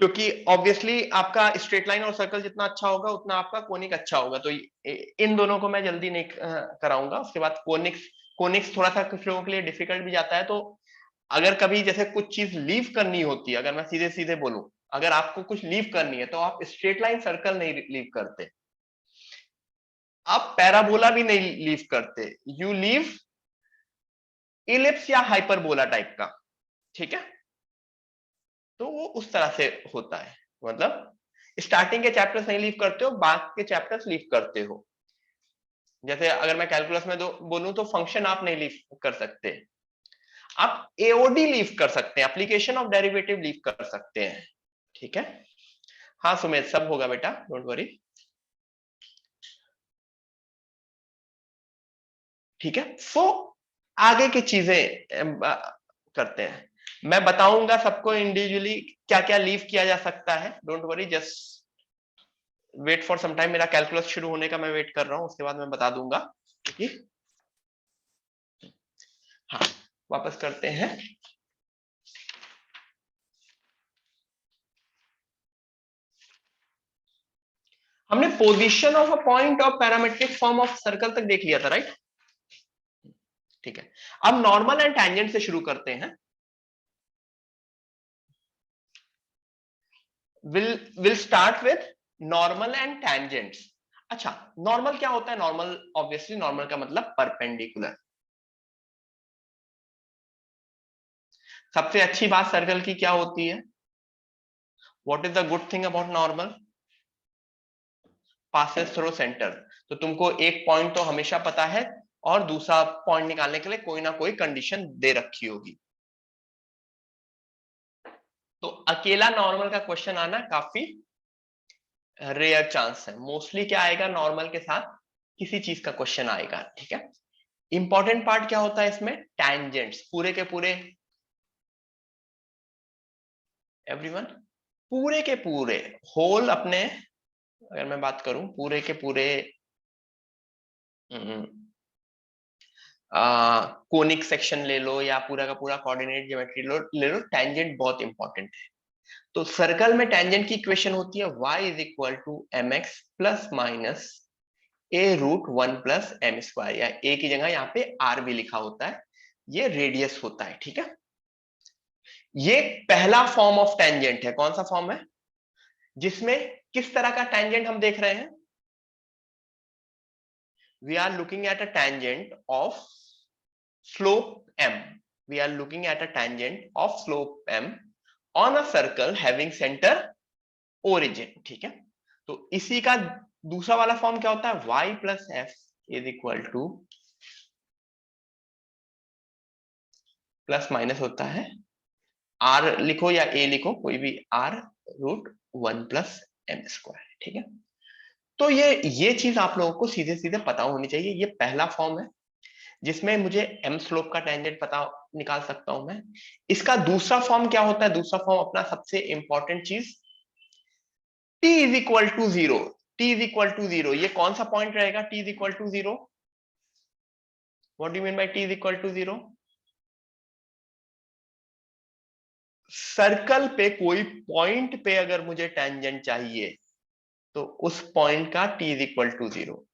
क्योंकि ऑब्वियसली आपका straight line और सर्कल जितना अच्छा होगा उतना आपका कोनिक अच्छा होगा। तो इन दोनों को मैं जल्दी नहीं कराऊंगा। उसके बाद कोनिक्स, कोनिक्स थोड़ा सा कुछ लोगों के लिए डिफिकल्ट भी जाता है। तो अगर कभी जैसे कुछ चीज लीव करनी होती है, अगर मैं सीधे सीधे बोलूं, अगर आपको कुछ लीव करनी है तो आप स्ट्रेट लाइन सर्कल नहीं लीव करते, आप पैराबोला भी नहीं लीव करते, यू लीव इलिप्स या हाइपरबोला टाइप का। ठीक है, तो वो उस तरह से होता है। मतलब स्टार्टिंग के चैप्टर्स नहीं लीव करते हो, बाद के चैप्टर्स लीव करते हो। जैसे अगर मैं कैलकुलस में बोलूं तो फंक्शन आप नहीं लीव कर सकते, आप एओडी लीव कर सकते हैं, एप्लीकेशन ऑफ डेरिवेटिव लीव कर सकते हैं। ठीक है, हाँ सुमेश, सब होगा बेटा, डोंट वरी। ठीक है, सो आगे की चीजें करते हैं। मैं बताऊंगा सबको इंडिविजुअली क्या क्या लीव किया जा सकता है, don't worry, just wait for some time. मेरा कैलकुलस शुरू होने का मैं वेट कर रहा हूं, उसके बाद मैं बता दूंगा। ठीक, हाँ वापस करते हैं। हमने पोजीशन ऑफ अ पॉइंट और पैरामेट्रिक फॉर्म ऑफ सर्कल तक देख लिया था, राइट? ठीक है, अब नॉर्मल एंड टैंजेंट से शुरू करते हैं। Will start with normal and tangents. अच्छा, नॉर्मल क्या होता है? नॉर्मल, ऑब्वियसली नॉर्मल का मतलब परपेंडिकुलर। सबसे अच्छी बात सर्कल की क्या होती है? What is the good thing about normal? Passes through centre. तो तुमको एक पॉइंट तो हमेशा पता है, और दूसरा पॉइंट निकालने के लिए कोई ना कोई कंडीशन दे रखी होगी। तो अकेला नॉर्मल का क्वेश्चन आना काफी रेयर चांस है। मोस्टली क्या आएगा नॉर्मल के साथ? किसी चीज का क्वेश्चन आएगा। ठीक है, इंपॉर्टेंट पार्ट क्या होता है इसमें? टैंजेंट्स, पूरे के पूरे, एवरीवन, पूरे के पूरे होल अपने, अगर मैं बात करूं पूरे के पूरे कोनिक सेक्शन ले लो या पूरा का पूरा कोऑर्डिनेट ज्योमेट्री ले लो, टैंजेंट बहुत इंपॉर्टेंट है। तो सर्कल में टैंजेंट की इक्वेशन होती है y is equal to m x plus minus a root one plus m square, या ए की जगह यहाँ पे आर भी लिखा होता है, ये रेडियस होता है। ठीक है, ये पहला फॉर्म ऑफ टेंजेंट है। कौन सा फॉर्म है? जिसमें किस तरह का टेंजेंट हम देख रहे हैं? We are looking at a tangent of slope m. We are looking at a tangent of slope m on a circle having center origin. ठीक है, तो इसी का दूसरा वाला फॉर्म क्या होता है? y plus F is equal two plus minus होता है, r लिखो या a लिखो, कोई भी, r root one plus m square. ठीक है, तो ये चीज आप लोगों को सीधे सीधे पता होनी चाहिए। ये पहला फॉर्म है जिसमें मुझे एम स्लोप का टेंजेंट पता निकाल सकता हूं मैं। इसका दूसरा फॉर्म क्या होता है? दूसरा फॉर्म अपना सबसे इंपॉर्टेंट चीज, t is equal to zero. t is equal to zero, ये कौन सा पॉइंट रहेगा? t is equal to zero, what do you mean by t is equal to zero? Circle पे कोई पॉइंट पे अगर मुझे टेंजेंट चाहिए तो उस पॉइंट का t is equal to zero.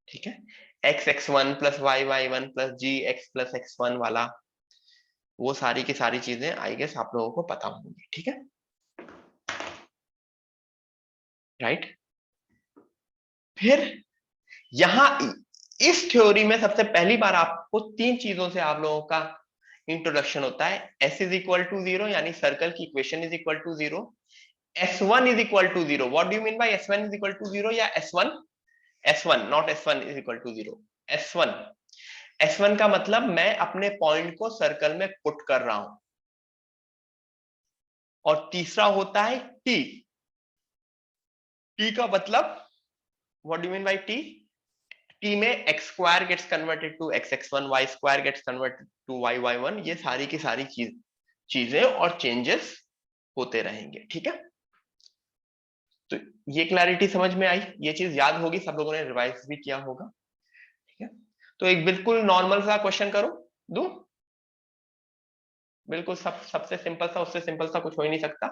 ठीक है, x x1 plus y y one plus g x plus x one वाला, वो सारी की सारी चीजें आई गेस आप लोगों को पता होंगी। ठीक है, राइट? फिर यहां इस थ्योरी में सबसे पहली बार आपको तीन चीजों से आप लोगों का इंट्रोडक्शन होता है। s is equal to zero, यानी सर्कल की equation is equal to zero. s1 is equal to zero, what do you mean by s1 is equal to zero? या s1 not s1 is equal to zero, s1, s1 का मतलब मैं अपने point को circle में put कर रहा हूं। और तीसरा होता है t, t का मतलब, what do you mean by t? t में x square gets converted to x x1, y square gets converted to y y1, ये सारी की सारी चीजें और चेंजेस होते रहेंगे। ठीक है, तो ये क्लैरिटी समझ में आई, ये चीज याद होगी, सब लोगों ने रिवाइज भी किया होगा। ठीक है, तो एक बिल्कुल नॉर्मल सा क्वेश्चन करो, दो, बिल्कुल सबसे सिंपल सा, उससे सिंपल सा कुछ हो ही नहीं सकता।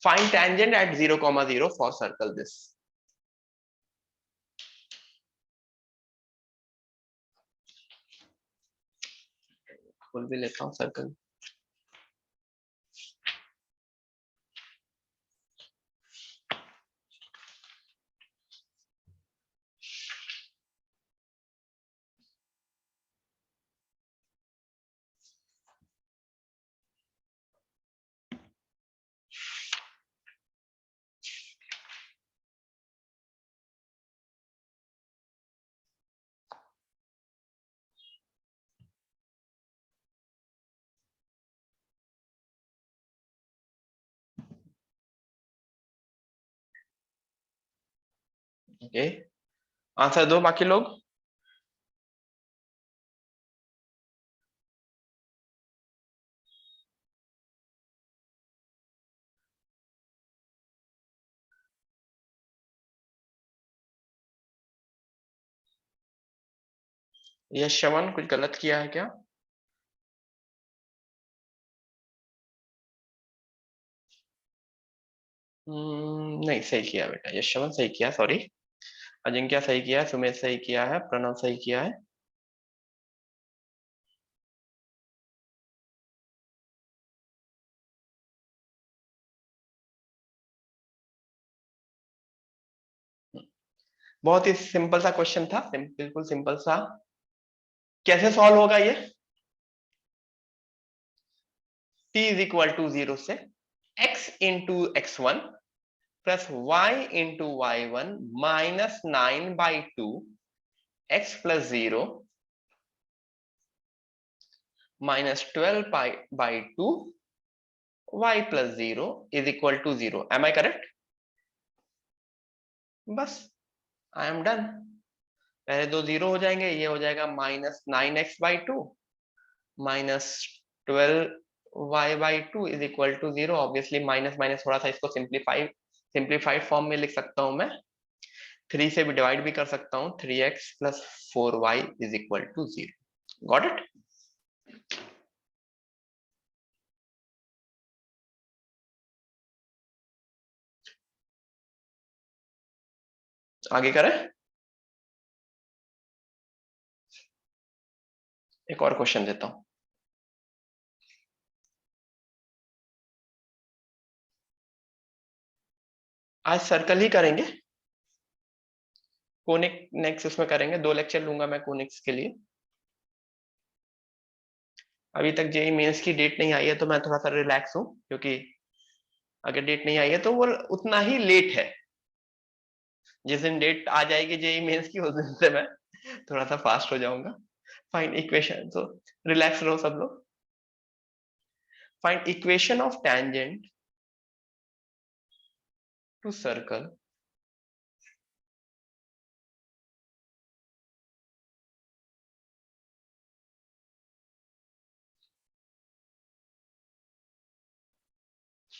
Find tangent at 0, 0 for circle this. खोल भी लेता हूँ सर्कल. ओके, आंसर दो बाकी लोग. यश श्रवण कुछ गलत किया है क्या? नहीं, सही किया बेटा. यश श्रवण सही किया, सॉरी. अजिंक्य सही किया है, सुमेश सही किया है, प्रणव सही किया है. बहुत ही सिंपल सा क्वेश्चन था, बिल्कुल सिंपल सा. कैसे सॉल्व होगा ये? t इज इक्वल टू 0 से x into x1 plus y into y1 minus 9/2 x plus 0 minus 12/2 y plus 0 is equal to 0. Am I correct? बस, आई एम डन. पहले दो 0 हो जाएंगे, ये हो जाएगा minus 9x/2 minus 12y/2 is equal to 0. Obviously minus minus थोड़ा सा इसको सिंप्लीफाइड फॉर्म में लिख सकता हूं मैं. 3 से भी डिवाइड भी कर सकता हूं. 3x plus 4y is equal to 0. Got it? आगे करें. एक और क्वेश्चन देता हूं. आज सर्कल ही करेंगे. कोनिक नेक्स्ट उसमें करेंगे. 2 लेक्चर लूंगा मैं कोनिक्स के लिए. अभी तक जेई मेंस की डेट नहीं आई है तो मैं थोड़ा सा रिलैक्स हूं, क्योंकि अगर डेट नहीं आई है तो वो उतना ही लेट है. जिस दिन डेट आ जाएगी जेई मेंस की, उस दिन से मैं थोड़ा सा फास्ट हो जाऊंगा. Find equation. तो रिलैक्स रहो सब लोग. Find equation of tangent to circle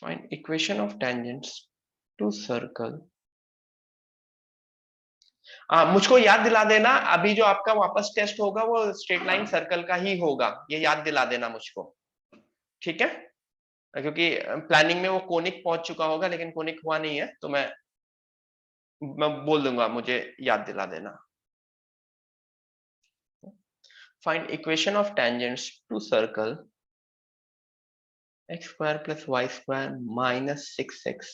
find equation of tangents to circle. मुझको याद दिला देना, अभी जो आपका वापस टेस्ट होगा वो स्ट्रेट लाइन सर्कल का ही होगा. ये याद दिला देना मुझको, ठीक है? क्योंकि प्लानिंग में वो कोनिक पहुंच चुका होगा, लेकिन कोनिक हुआ नहीं है, तो मैं बोल दूंगा, मुझे याद दिला देना. Find equation of tangents to circle x square plus y square minus 6x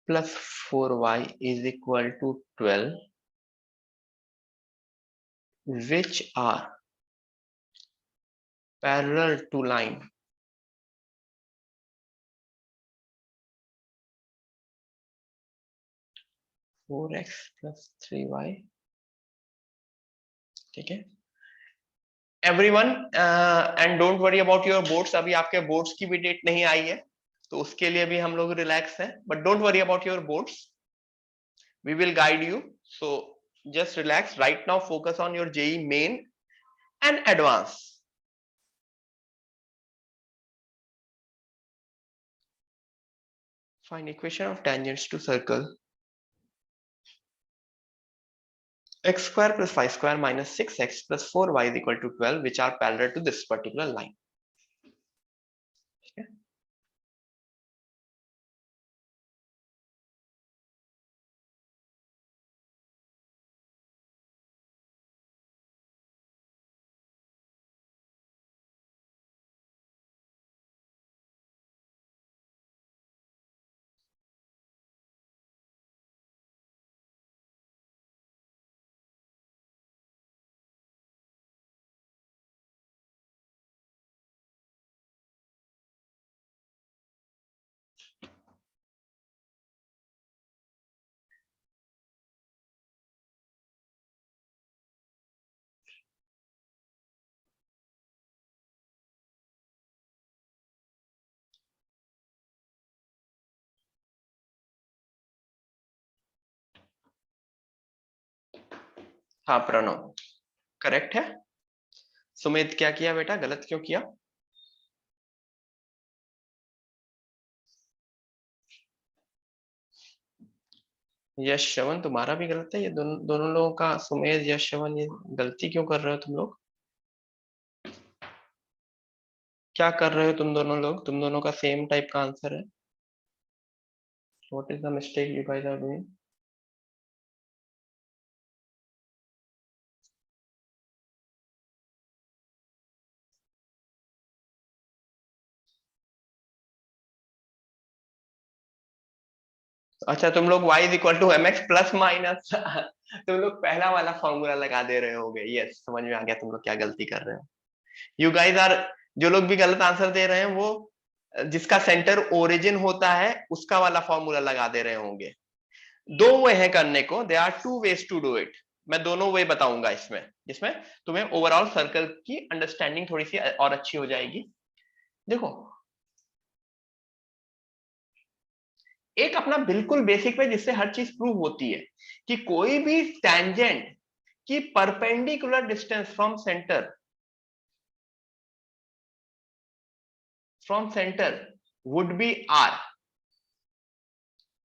plus 4y is equal to 12, which are parallel to line 4x plus 3y. ठीक है everyone, and don't worry about your boards. अभी आपके boards की भी date नहीं आई है, तो उसके लिए भी हम लोग रिलैक्स हैं. But don't worry about your boards, we will guide you. So just relax right now. Focus on your JEE main and advance. Find equation of tangents to circle x square plus y square minus 6x plus 4y is equal to 12, which are parallel to this particular line. हाँ Pranav correct है। सुमित क्या किया बेटा, गलत क्यों किया? यश श्रवण तुम्हारा भी गलत है, ये दोनों दोनों लोगों का, सुमेध यश श्रवण, ये गलती क्यों कर रहे हो तुम लोग? क्या कर रहे हो तुम दोनों लोग? तुम दोनों का सेम टाइप का आंसर है। What is the mistake you guys are doing? अच्छा तुम लोग y is equal to m x plus minus तुम लोग पहला वाला फॉर्मूला लगा दे रहे होगे। यस समझ में आ गया तुम लोग क्या गलती कर रहे हो। यू गाइस आर, जो लोग भी गलत आंसर दे रहे हैं वो जिसका सेंटर ओरिजिन होता है उसका वाला फॉर्मूला लगा दे रहे होंगे। दो वे है करने को, they are two ways to do it. मैं दोनों वे बताऊंगा इसमें, जिसमें तुम्हें ओवरऑल सर्कल की अंडरस्टैंडिंग थोड़ी सी और अच्छी हो जाएगी। देखो एक अपना बिल्कुल बेसिक वे जिससे हर चीज प्रूव होती है कि कोई भी टेंजेंट की perpendicular distance from centre would be r.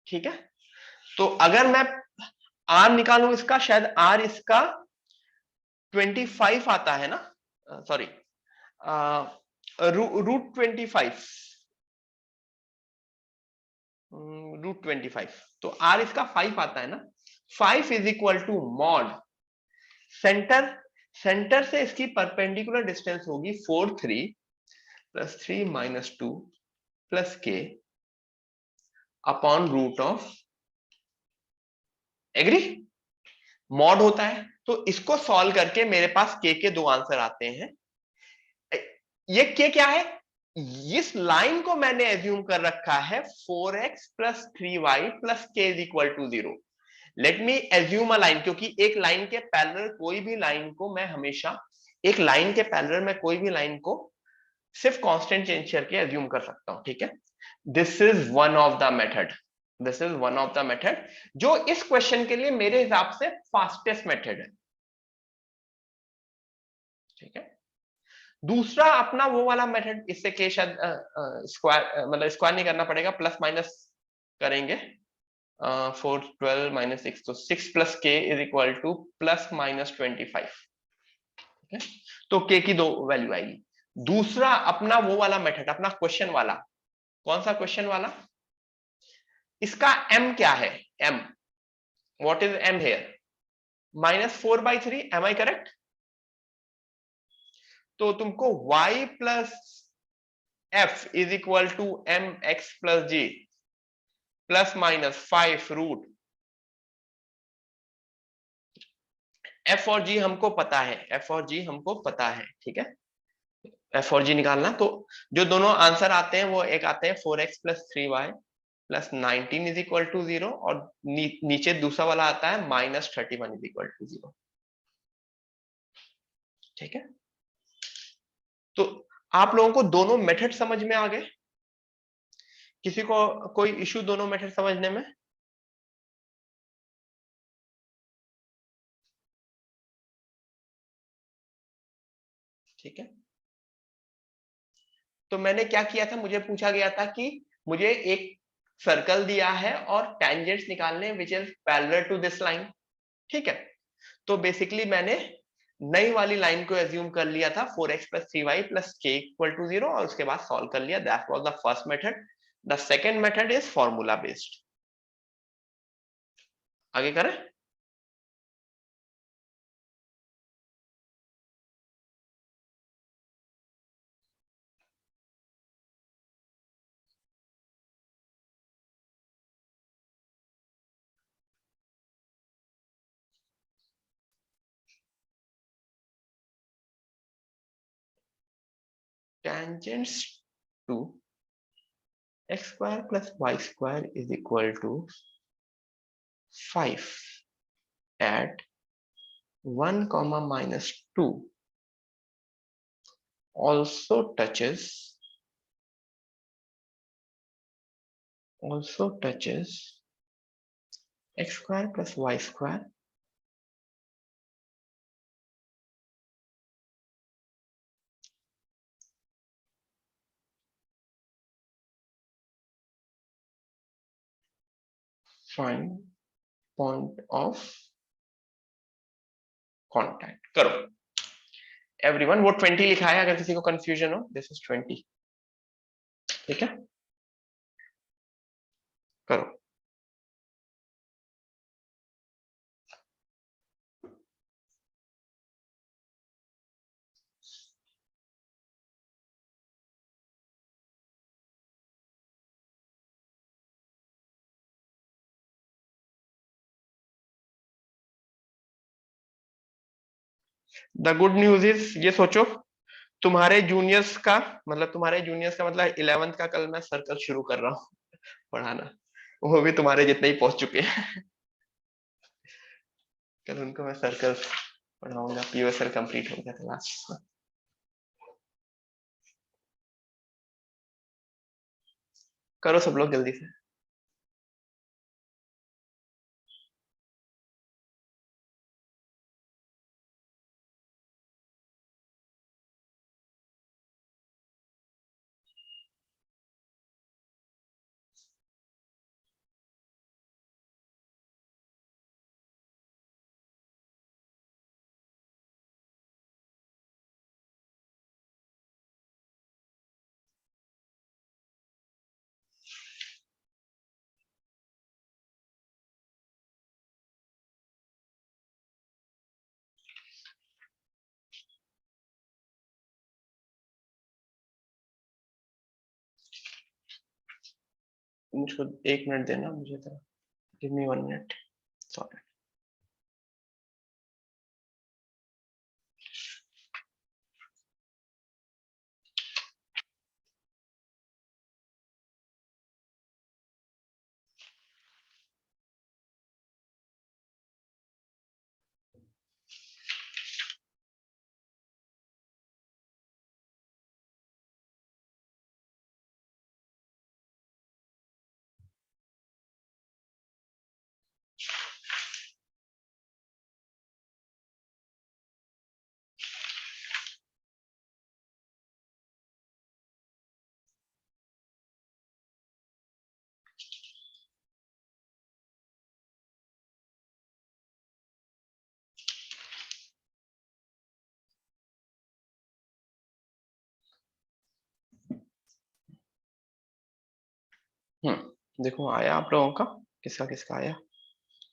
ठीक है, तो अगर मैं आर निकालूं इसका, शायद आर इसका 25 आता है ना, सॉरी √25, √25, तो आर इसका 5 आता है ना। 5 is equal to mod centre, centre से इसकी परपेंडिकुलर डिस्टेंस होगी 4 3 plus 3 minus 2 plus k upon root of, agree? Mod होता है, तो इसको सॉल्व करके मेरे पास के दो आंसर आते हैं। ये के क्या है? इस लाइन को मैंने एज्यूम कर रखा है 4x plus 3y plus k is equal to 0। Let me assume a line, क्योंकि एक लाइन के पैरेलल कोई भी लाइन को मैं हमेशा, एक लाइन के पैरेलल में कोई भी लाइन को सिर्फ कांस्टेंट चेंज करके एज्यूम कर सकता हूं। ठीक है, this is one of the method, this is one of the method जो इस क्वेश्चन के लिए मेरे हिसाब से फास्टेस्ट मेथड है। ठीक है, दूसरा अपना वो वाला मेथड, इससे के शायद स्क्वायर, मतलब स्क्वायर नहीं करना पड़ेगा, प्लस माइनस करेंगे। 4 12 - 6, तो 6 plus k is equal two plus minus 25। ठीक है, तो के की दो वैल्यू आएगी। दूसरा अपना वो वाला मेथड, अपना क्वेश्चन वाला, कौन सा क्वेश्चन वाला? इसका m क्या है? m, what is m here? -4/3, am I correct? तो तुमको y plus f is equal to m x plus g plus minus 5 root, f और g हमको पता है, f और g हमको पता है। ठीक है, f और g निकालना, तो जो दोनों आंसर आते हैं वो एक आते हैं 4x plus 3y plus 19 is equal to 0, और नीचे दूसरा वाला आता है -31 इज इक्वल टू 0। ठीक है, तो आप लोगों को दोनों मेथड समझ में आ गए? किसी को कोई इश्यू दोनों मेथड समझने में? ठीक है, तो मैंने क्या किया था, मुझे पूछा गया था कि मुझे एक सर्कल दिया है और टेंजेंट्स निकालने which is parallel to this line. ठीक है, तो बेसिकली मैंने नई वाली लाइन को एज्यूम कर लिया था 4x plus 3y plus k equal to 0, और उसके बाद सॉल्व कर लिया। That was the first method. The second method is formula based. आगे करें? Tangents to x square plus y square is equal to 5 at 1 comma -2 also touches x square plus y square find point of contact करो। Everyone, वो 20 लिखा है, अगर किसी को confusion हो, दिस इज 20। ठीक है, करो। द गुड न्यूज इज, ये सोचो, तुम्हारे जूनियर्स का मतलब 11th का कल मैं सर्कल शुरू कर रहा हूँ पढ़ाना। वो भी तुम्हारे जितने ही पहुंच चुके हैं। कल उनको मैं सर्कल पढ़ाऊंगा। पीओएसएल कंप्लीट हो गया था लास्ट। करो सब लोग जल्दी से। मुझको 1 मिनट देना, मुझे तो गिव मी 1 मिनट। सॉरी। देखो आया आप लोगों का, किसका किसका आया?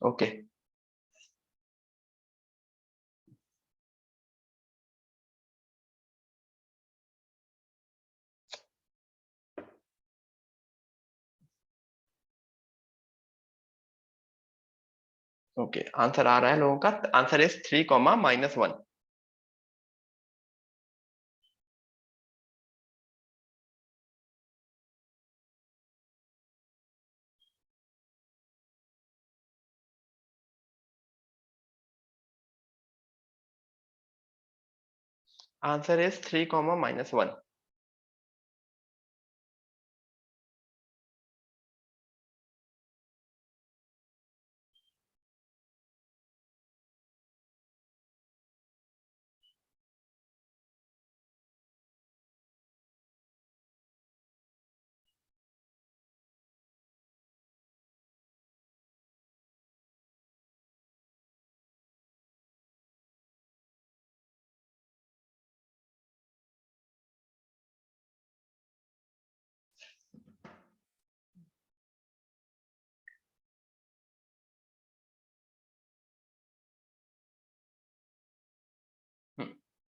ओके। ओके, आंसर आ रहा है लोगों का। Answer is 3, -1। Answer is 3, -1।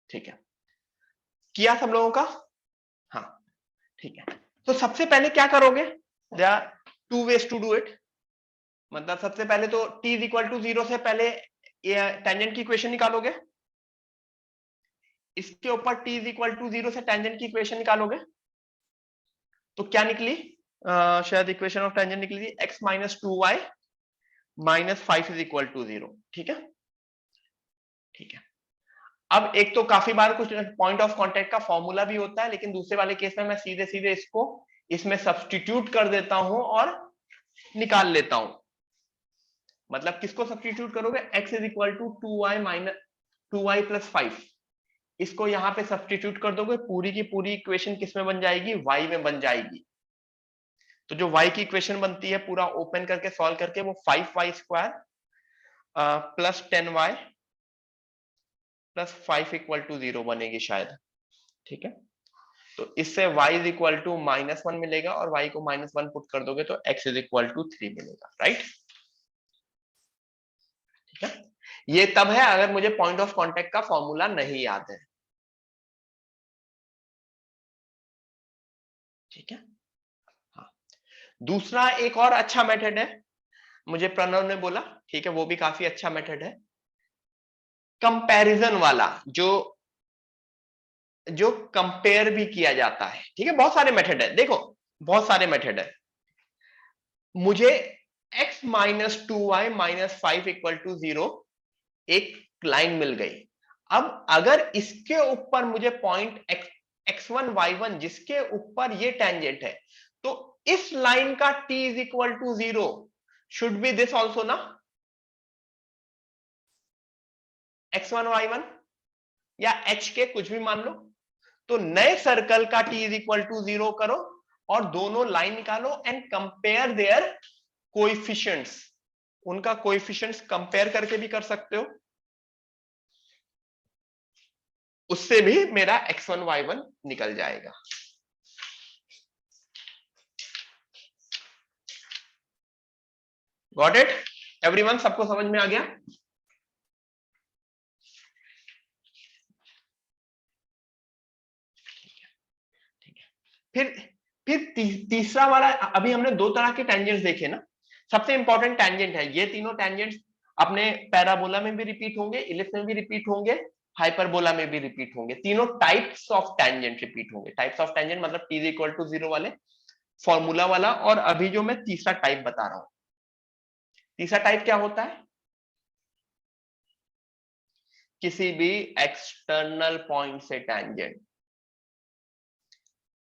ठीक है, किया सब लोगों का? हाँ, ठीक है। तो सबसे पहले क्या करोगे? There are 2 ways to do it. मतलब सबसे पहले तो t इज इक्वल टू 0 से पहले टेंजेंट की इक्वेशन निकालोगे। इसके ऊपर t इज इक्वल टू 0 से टेंजेंट की इक्वेशन निकालोगे। तो क्या निकली? शायद इक्वेशन ऑफ टेंजेंट निकली थी x-2y -5 इज इक्वल टू 0। ठीक है, ठीक है। अब एक तो काफी बार कुछ पॉइंट ऑफ कांटेक्ट का फॉर्मूला भी होता है, लेकिन दूसरे वाले केस में मैं सीधे सीधे इसको इसमें सब्स्टिट्यूट कर देता हूं और निकाल लेता हूं। मतलब किसको सब्स्टिट्यूट करोगे? x is equal to 2y plus 5। इसको यहां पे सब्स्टिट्यूट कर दोगे, पूरी की पूरी इक्वेशन किस में बन जाएगी? y में बन जाएगी। तो जो y की इक्वेशन बनती है पूरा ओपन करके सॉल्व करके वो 5y square plus 10y plus 5 equal to 0 बनेगी शायद। ठीक है, तो इससे y इज इक्वल टू -1 मिलेगा और y को -1 पुट कर दोगे तो x इज इक्वल टू 3 मिलेगा। राइट, ठीक है। ये तब है अगर मुझे पॉइंट ऑफ कांटेक्ट का फॉर्मूला नहीं याद है। ठीक है, हाँ। दूसरा एक और अच्छा मेथड है, मुझे प्रणव ने बोला, ठीक है, वो भी काफी अच्छा मेथड है, कंपैरिजन वाला, जो जो कंपेयर भी किया जाता है। ठीक है, बहुत सारे मेथड है, देखो बहुत सारे मेथड है। मुझे x minus 2y minus 5 equal to 0 एक लाइन मिल गई। अब अगर इसके ऊपर मुझे पॉइंट x1 y1 जिसके ऊपर ये टेंजेंट है, तो इस लाइन का t is equal to 0 should be this also ना, x1 y1 या h के कुछ भी मान लो। तो नए सर्कल का t इज इक्वल टू 0 करो और दोनों लाइन निकालो एंड कंपेयर देयर कोएफिशिएंट्स। उनका कोएफिशिएंट्स कंपेयर करके भी कर सकते हो, उससे भी मेरा x1 y1 निकल जाएगा। गॉट इट एवरीवन, सबको समझ में आ गया? फिर तीसरा वाला, अभी हमने दो तरह के टेंजेंट्स देखे ना। सबसे इंपॉर्टेंट टेंजेंट है, ये तीनों टेंजेंट्स अपने पैराबोला में भी रिपीट होंगे, इलिप्स में भी रिपीट होंगे, हाइपरबोला में भी रिपीट होंगे। तीनों टाइप्स ऑफ टेंजेंट रिपीट होंगे। टाइप्स ऑफ टेंजेंट मतलब t इक्वल टू 0 वाले, फॉर्मूला वाला, और अभी जो मैं तीसरा टाइप बता रहा हूं। तीसरा टाइप क्या होता है? किसी भी एक्सटर्नल पॉइंट से टेंजेंट,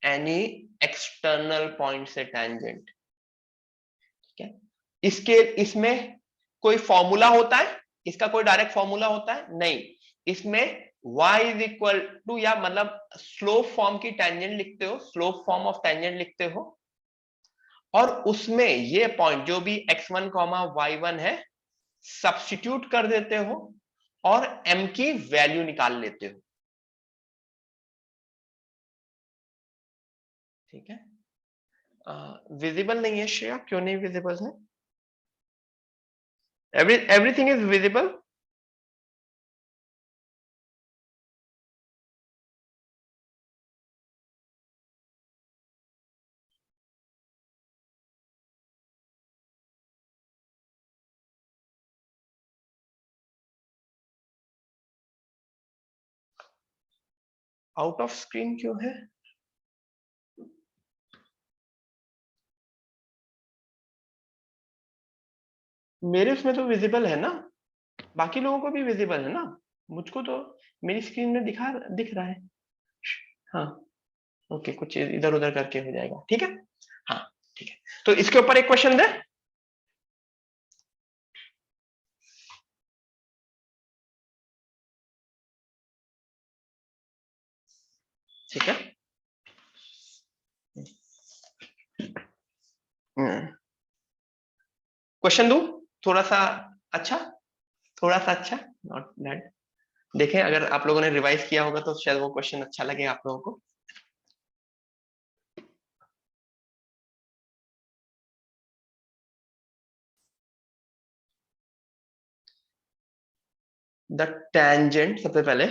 एनी एक्सटर्नल पॉइंट से टेंजेंट। ठीक है, इसके इसमें कोई फॉर्मूला होता है? इसका कोई डायरेक्ट फॉर्मूला होता है? नहीं। इसमें y इज इक्वल टू, या मतलब स्लोप फॉर्म की टेंजेंट लिखते हो, स्लोप फॉर्म ऑफ टेंजेंट लिखते हो, और उसमें ये पॉइंट जो भी x1 y1 है सब्स्टिट्यूट कर देते हो और m की वैल्यू निकाल लेते हो। ठीक है, विजिबल नहीं है श्रेया, क्यों नहीं विजिबल है? Everything is visible. Out of screen क्यों है? मेरे उसमें तो विजिबल है ना, बाकी लोगों को भी विजिबल है ना। मुझको तो मेरी स्क्रीन में दिख रहा है। हाँ, ओके, कुछ इधर उधर करके हो जाएगा। ठीक है, हाँ, ठीक है। तो इसके ऊपर एक क्वेश्चन दे। ठीक है, क्वेश्चन दू थोड़ा सा अच्छा, थोड़ा सा अच्छा, नॉट बैड। देखें अगर आप लोगों ने रिवाइज किया होगा तो शायद वो क्वेश्चन अच्छा लगे आप लोगों को। द टेंजेंट, सबसे पहले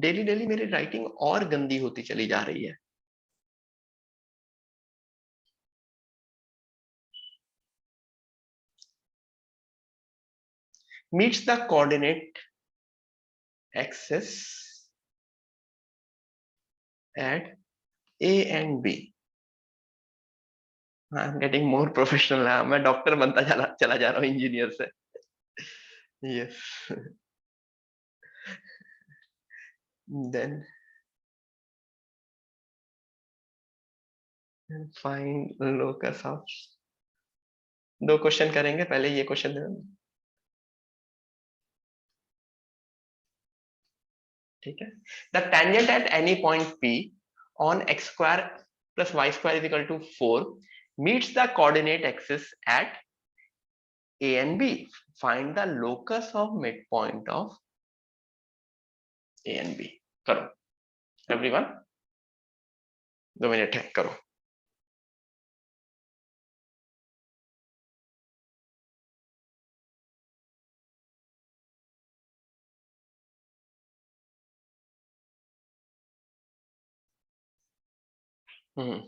डेली डेली मेरी राइटिंग और गंदी होती चली जा रही है। Meets the coordinate axis at a and b. I am getting more professional, मैं डॉक्टर बनता चला जा रहा हूँ इंजीनियर से। Yes, then find locus of दो क्वेश्चन करेंगे, पहले ये क्वेश्चन दे दो। ठीक है। The tangent at any point P on x square plus y square is equal to 4 meets the coordinate axis at A and B. Find the locus of midpoint of A and B. करो everyone, 2 minute है, करो। हम्म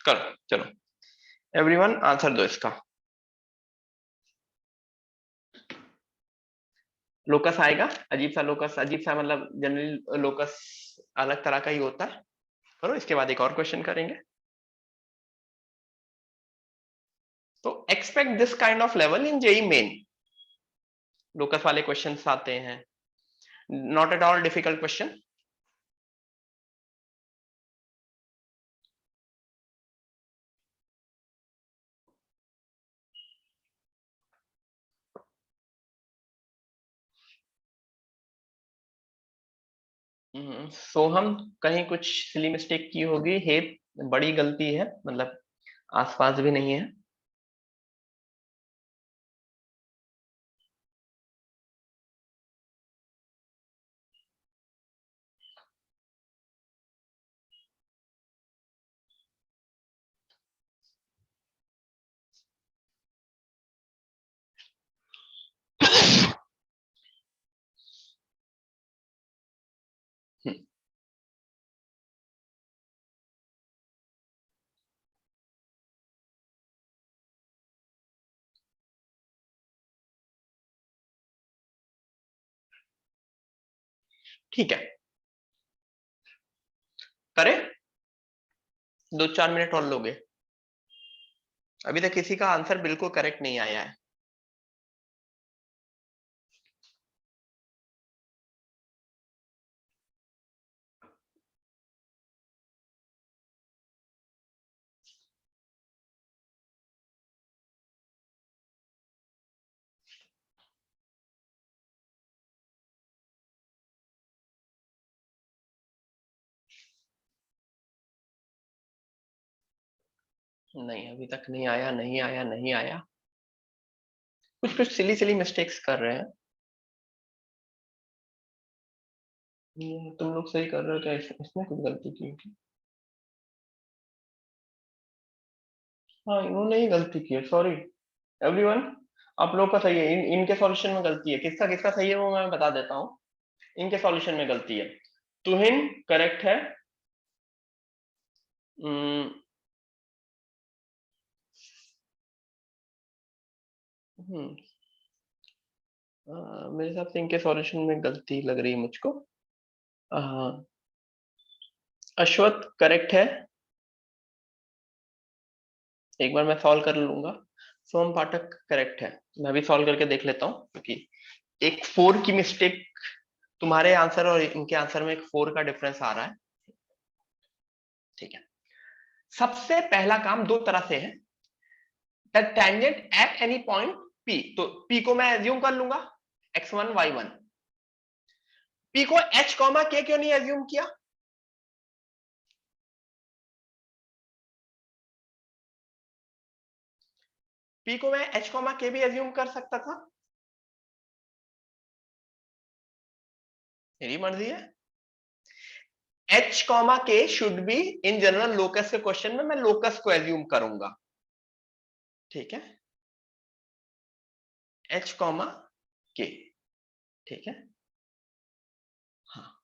करो, चलो everyone answer दो इसका। Locus आएगा, अजीब सा लोकस, अजीब सा मतलब जनरली लोकस अलग तरह का ही होता है। करो, इसके बाद एक और क्वेश्चन करेंगे। तो expect this kind of level in JEE main. Locus वाले क्वेश्चंस आते हैं, not at all difficult question. Soham, कहीं कुछ सिली मिस्टेक की होगी, हे बड़ी गलती है, मतलब आसपास भी नहीं है। ठीक है, करें, 2-4 मिनट और लोगे। अभी तक किसी का आंसर बिल्कुल करेक्ट नहीं आया है। नहीं, अभी तक नहीं आया, नहीं आया, नहीं आया। कुछ कुछ सिली सिली मिस्टेक्स कर रहे हैं। तुम लोग सही कर रहे हो क्या? इसमें कुछ गलती की होगी। हाँ, इन्होंने ही गलती की है, सॉरी एवरीवन। आप लोग का सही है, इनके सॉल्यूशन में गलती है। किसका किसका सही है वो मैं बता देता हूँ। इनके सॉल्यूशन में गलती है। तुहिन करेक्ट है। हम्म, हम्म, मेरे हिसाब से इनके सॉल्यूशन में गलती लग रही है मुझको। हाँ, अश्वथ करेक्ट है। एक बार मैं सॉल्व कर लूंगा। सोम पाठक करेक्ट है। मैं भी सॉल्व करके देख लेता हूँ, क्योंकि एक 4 की मिस्टेक तुम्हारे आंसर और इनके आंसर में एक 4 का डिफरेंस आ रहा है। ठीक है। सबसे पहला काम दो तरह से है। The tangent at any point P, तो P को मैं एज्यूम कर लूंगा x1 y1। P को h कॉमा k क्यों नहीं एज्यूम किया? P को मैं h कॉमा k भी एज्यूम कर सकता था, मेरी मर्जी है। h comma k should be in general locus के क्वेश्चन में मैं लोकस को एज्यूम करूंगा, ठीक है, h कॉमा k, ठीक है। हाँ,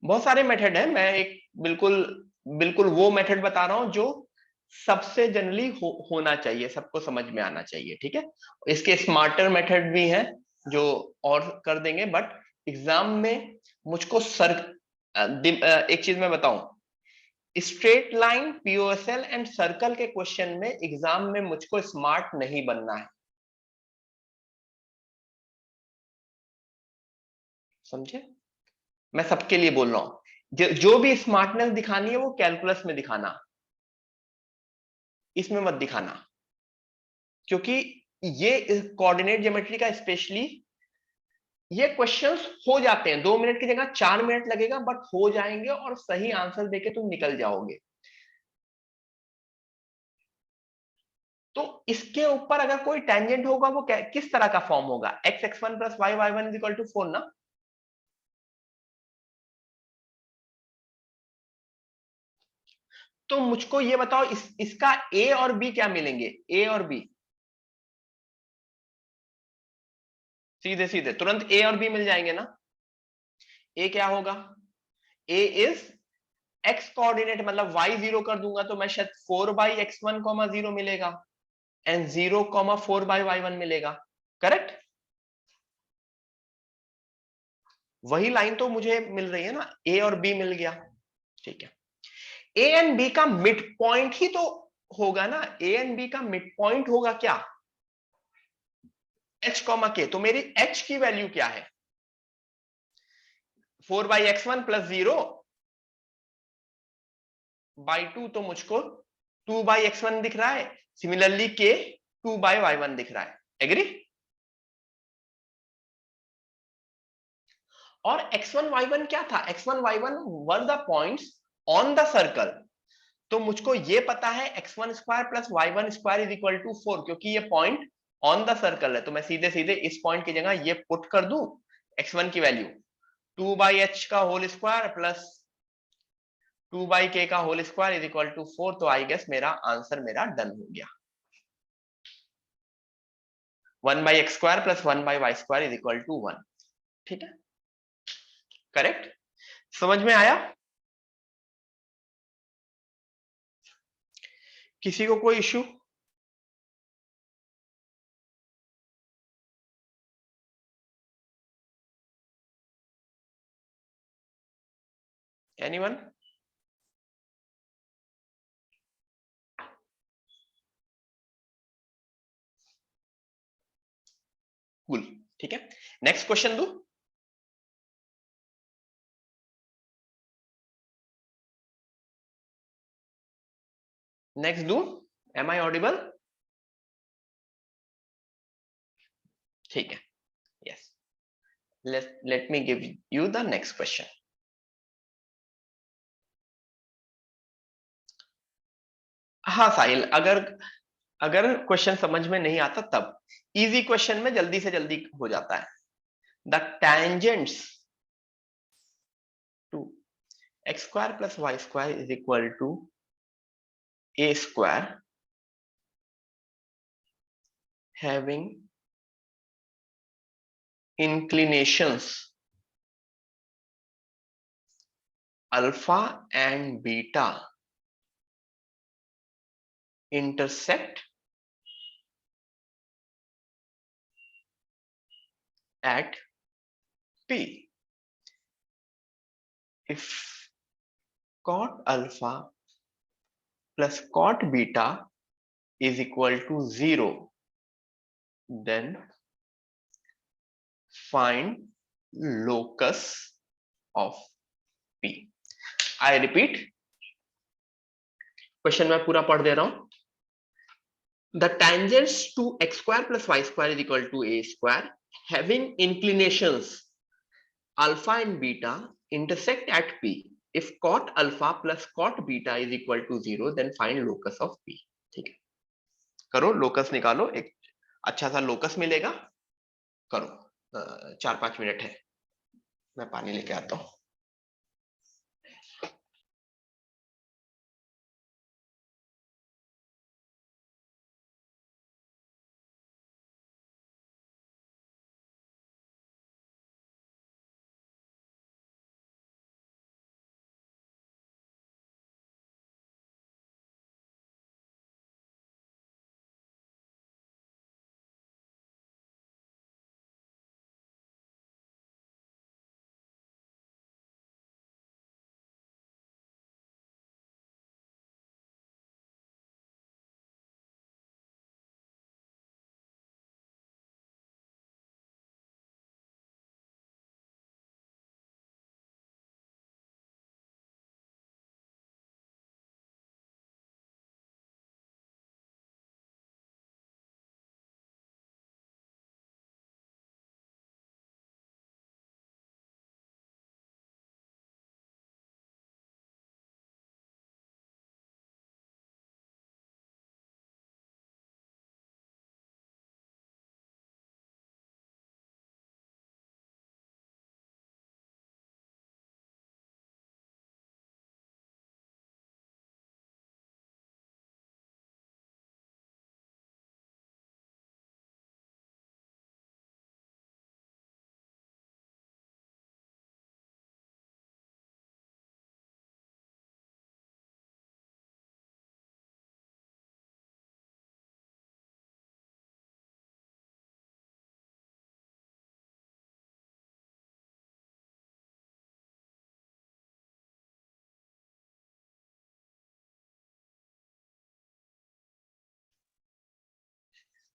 बहुत सारे मेथड है, मैं एक बिल्कुल बिल्कुल वो मेथड बता रहा हूं जो सबसे जनरली होना चाहिए, सबको समझ में आना चाहिए, ठीक है। इसके स्मार्टर मेथड भी हैं जो और कर देंगे, बट एग्जाम में मुझको एक चीज मैं बताऊं, स्ट्रेट लाइन, पीओएसएल एंड सर्कल के क्वेश्चन में एग्जाम में मुझको स्मार्ट नहीं बनना है, समझे? मैं सबके लिए बोल रहा हूं, जो भी स्मार्टनेस दिखानी है वो कैलकुलस में दिखाना, इसमें मत दिखाना, क्योंकि ये कोऑर्डिनेट ज्योमेट्री का स्पेशली ये क्वेश्चंस हो जाते हैं, 2 मिनट की जगह 4 मिनट लगेगा, बट हो जाएंगे और सही आंसर देके तुम निकल जाओगे। तो इसके ऊपर अगर कोई टेंजेंट होगा वो किस तरह का फॉर्म होगा, x x1 plus y y1 is equal to 4 ना। तो मुझको ये बताओ इसका a और b क्या मिलेंगे, a और b सीधे सीधे तुरंत a और b मिल जाएंगे ना। a क्या होगा, a इज x कोऑर्डिनेट, मतलब y 0 कर दूंगा तो मैं शायद 4/x1, 0 मिलेगा, एंड 0,4/y1 मिलेगा, करेक्ट। वही लाइन तो मुझे मिल रही है ना, a और b मिल गया, ठीक है। ए एंड बी का मिड पॉइंट ही तो होगा ना, ए एंड बी का मिड पॉइंट होगा क्या, h कॉमा के। तो मेरी h की वैल्यू क्या है, 4/x1 प्लस 0/2, तो मुझको 2/x1 दिख रहा है, सिमिलरली के 2/y1 दिख रहा है, एग्री। और x1 y1 क्या था, x1 y1 were the points on the circle, तो मुझको ये पता है x1 square plus y1 square is equal to 4, क्योंकि ये पॉइंट ऑन द सर्कल है, तो मैं सीधे सीधे इस पॉइंट की जगह ये पुट कर दूं, x1 की वैल्यू 2/h का होल स्क्वायर प्लस 2/k का whole square is equal to 4, तो आई गेस मेरा आंसर मेरा डन हो गया, 1/x square plus 1/y square is equal to 1, ठीक है, करेक्ट। समझ में आया, किसी को कोई इश्यू? एनीवन? कूल, ठीक है, नेक्स्ट क्वेश्चन दो। Next do, am I audible? ठीक है, yes, let me give you the next question. हाँ साहिल, अगर अगर क्वेश्चन समझ में नहीं आता तब, इजी क्वेश्चन में जल्दी से जल्दी हो जाता है। The tangents to x square plus y square is equal to a square having inclinations alpha and beta intersect at p if cot alpha plus cot beta is equal to 0, then find locus of p. I repeat, question मैं पूरा पढ़ दे रहा हूं। The tangents to x square plus y square is equal to a square having inclinations alpha and beta intersect at p. If cot alpha plus cot beta is equal to 0, then find locus of p. ठीक है, करो locus निकालो, एक अच्छा सा locus मिलेगा, करो। 4-5 minute है, मैं पानी लेके आता हूं।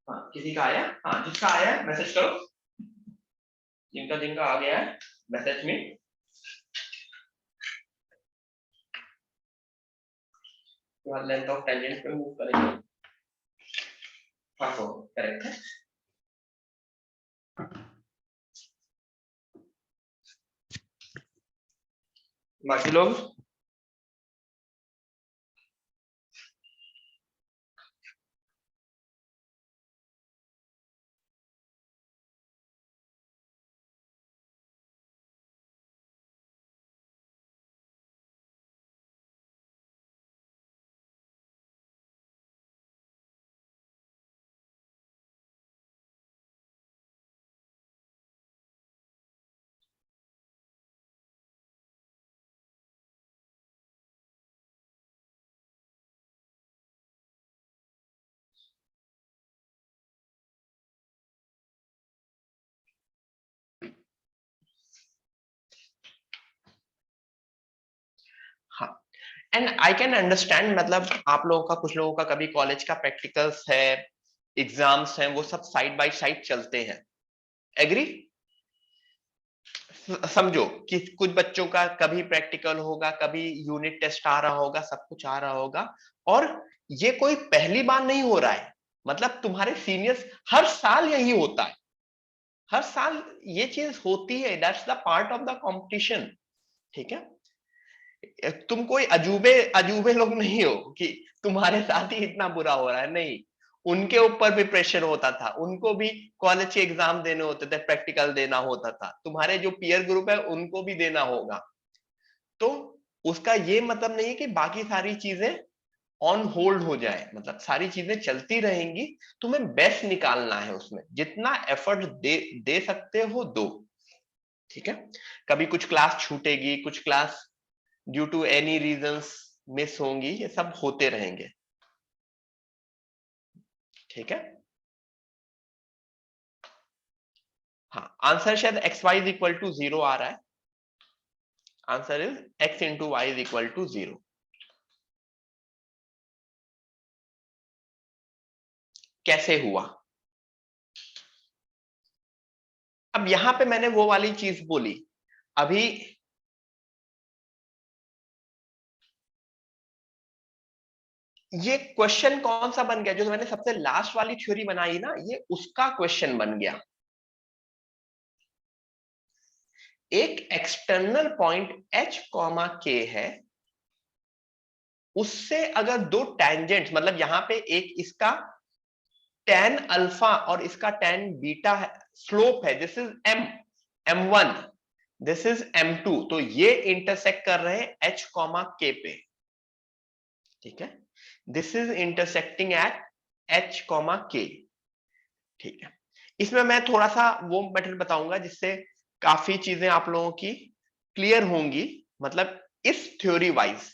हाँ, किसी का आया? हाँ, जिसका आया मैसेज करो, जिनका जिनका आ गया है मैसेज में। लेंथ ऑफ टेंजेंट पे मूव करेंगे। हाँ, तो करेक्ट है। बाकी लोग हाँ, एंड आई कैन अंडरस्टैंड, मतलब आप लोगों का, कुछ लोगों का कभी कॉलेज का प्रैक्टिकल्स है, एग्जाम्स हैं, वो सब साइड बाय साइड चलते हैं। एग्री? समझो कि कुछ बच्चों का कभी प्रैक्टिकल होगा, कभी यूनिट टेस्ट आ रहा होगा, सब कुछ आ रहा होगा, और ये कोई पहली बार नहीं हो रहा है। मतलब तुम्हारे सीनियर्स, हर साल यही होता है, हर साल ये चीज होती है। That's the part of the competition. ठीक है, तुम कोई अजूबे अजूबे लोग नहीं हो कि तुम्हारे साथ ही इतना बुरा हो रहा है, नहीं। उनके ऊपर भी प्रेशर होता था, उनको भी कॉलेज के एग्जाम देने होते थे, प्रैक्टिकल देना होता था, तुम्हारे जो पीयर ग्रुप है उनको भी देना होगा। तो उसका ये मतलब नहीं है कि बाकी सारी चीजें ऑन होल्ड हो जाए, मतलब सारी चीजें चलती रहेंगी। तुम्हें बेस्ट निकालना है, उसमें जितना एफर्ट दे सकते हो दो। ठीक है, कभी कुछ क्लास छूटेगी, कुछ class due to any reasons miss होंगी, ये सब होते रहेंगे। ठीक है, हाँ, आंसर शायद x y is equal to 0 आ रहा है। Answer is x into y is equal to 0। कैसे हुआ? अब यहां पे मैंने वो वाली चीज बोली अभी, ये क्वेश्चन कौन सा बन गया? जो मैंने सबसे लास्ट वाली थ्योरी बनाई ना, ये उसका क्वेश्चन बन गया। एक external point h comma k है, उससे अगर दो टेंजेंट्स, मतलब यहां पे एक इसका tan अल्फा और इसका tan बीटा है, स्लोप है, this is m1, this is m2, तो ये इंटरसेक्ट कर रहे हैं h कॉमा k पे। ठीक है, this is intersecting at h comma k। ठीक है, इसमें मैं थोड़ा सा वो मेथड बताऊंगा जिससे काफी चीजें आप लोगों की क्लियर होंगी। मतलब इस थ्योरी वाइज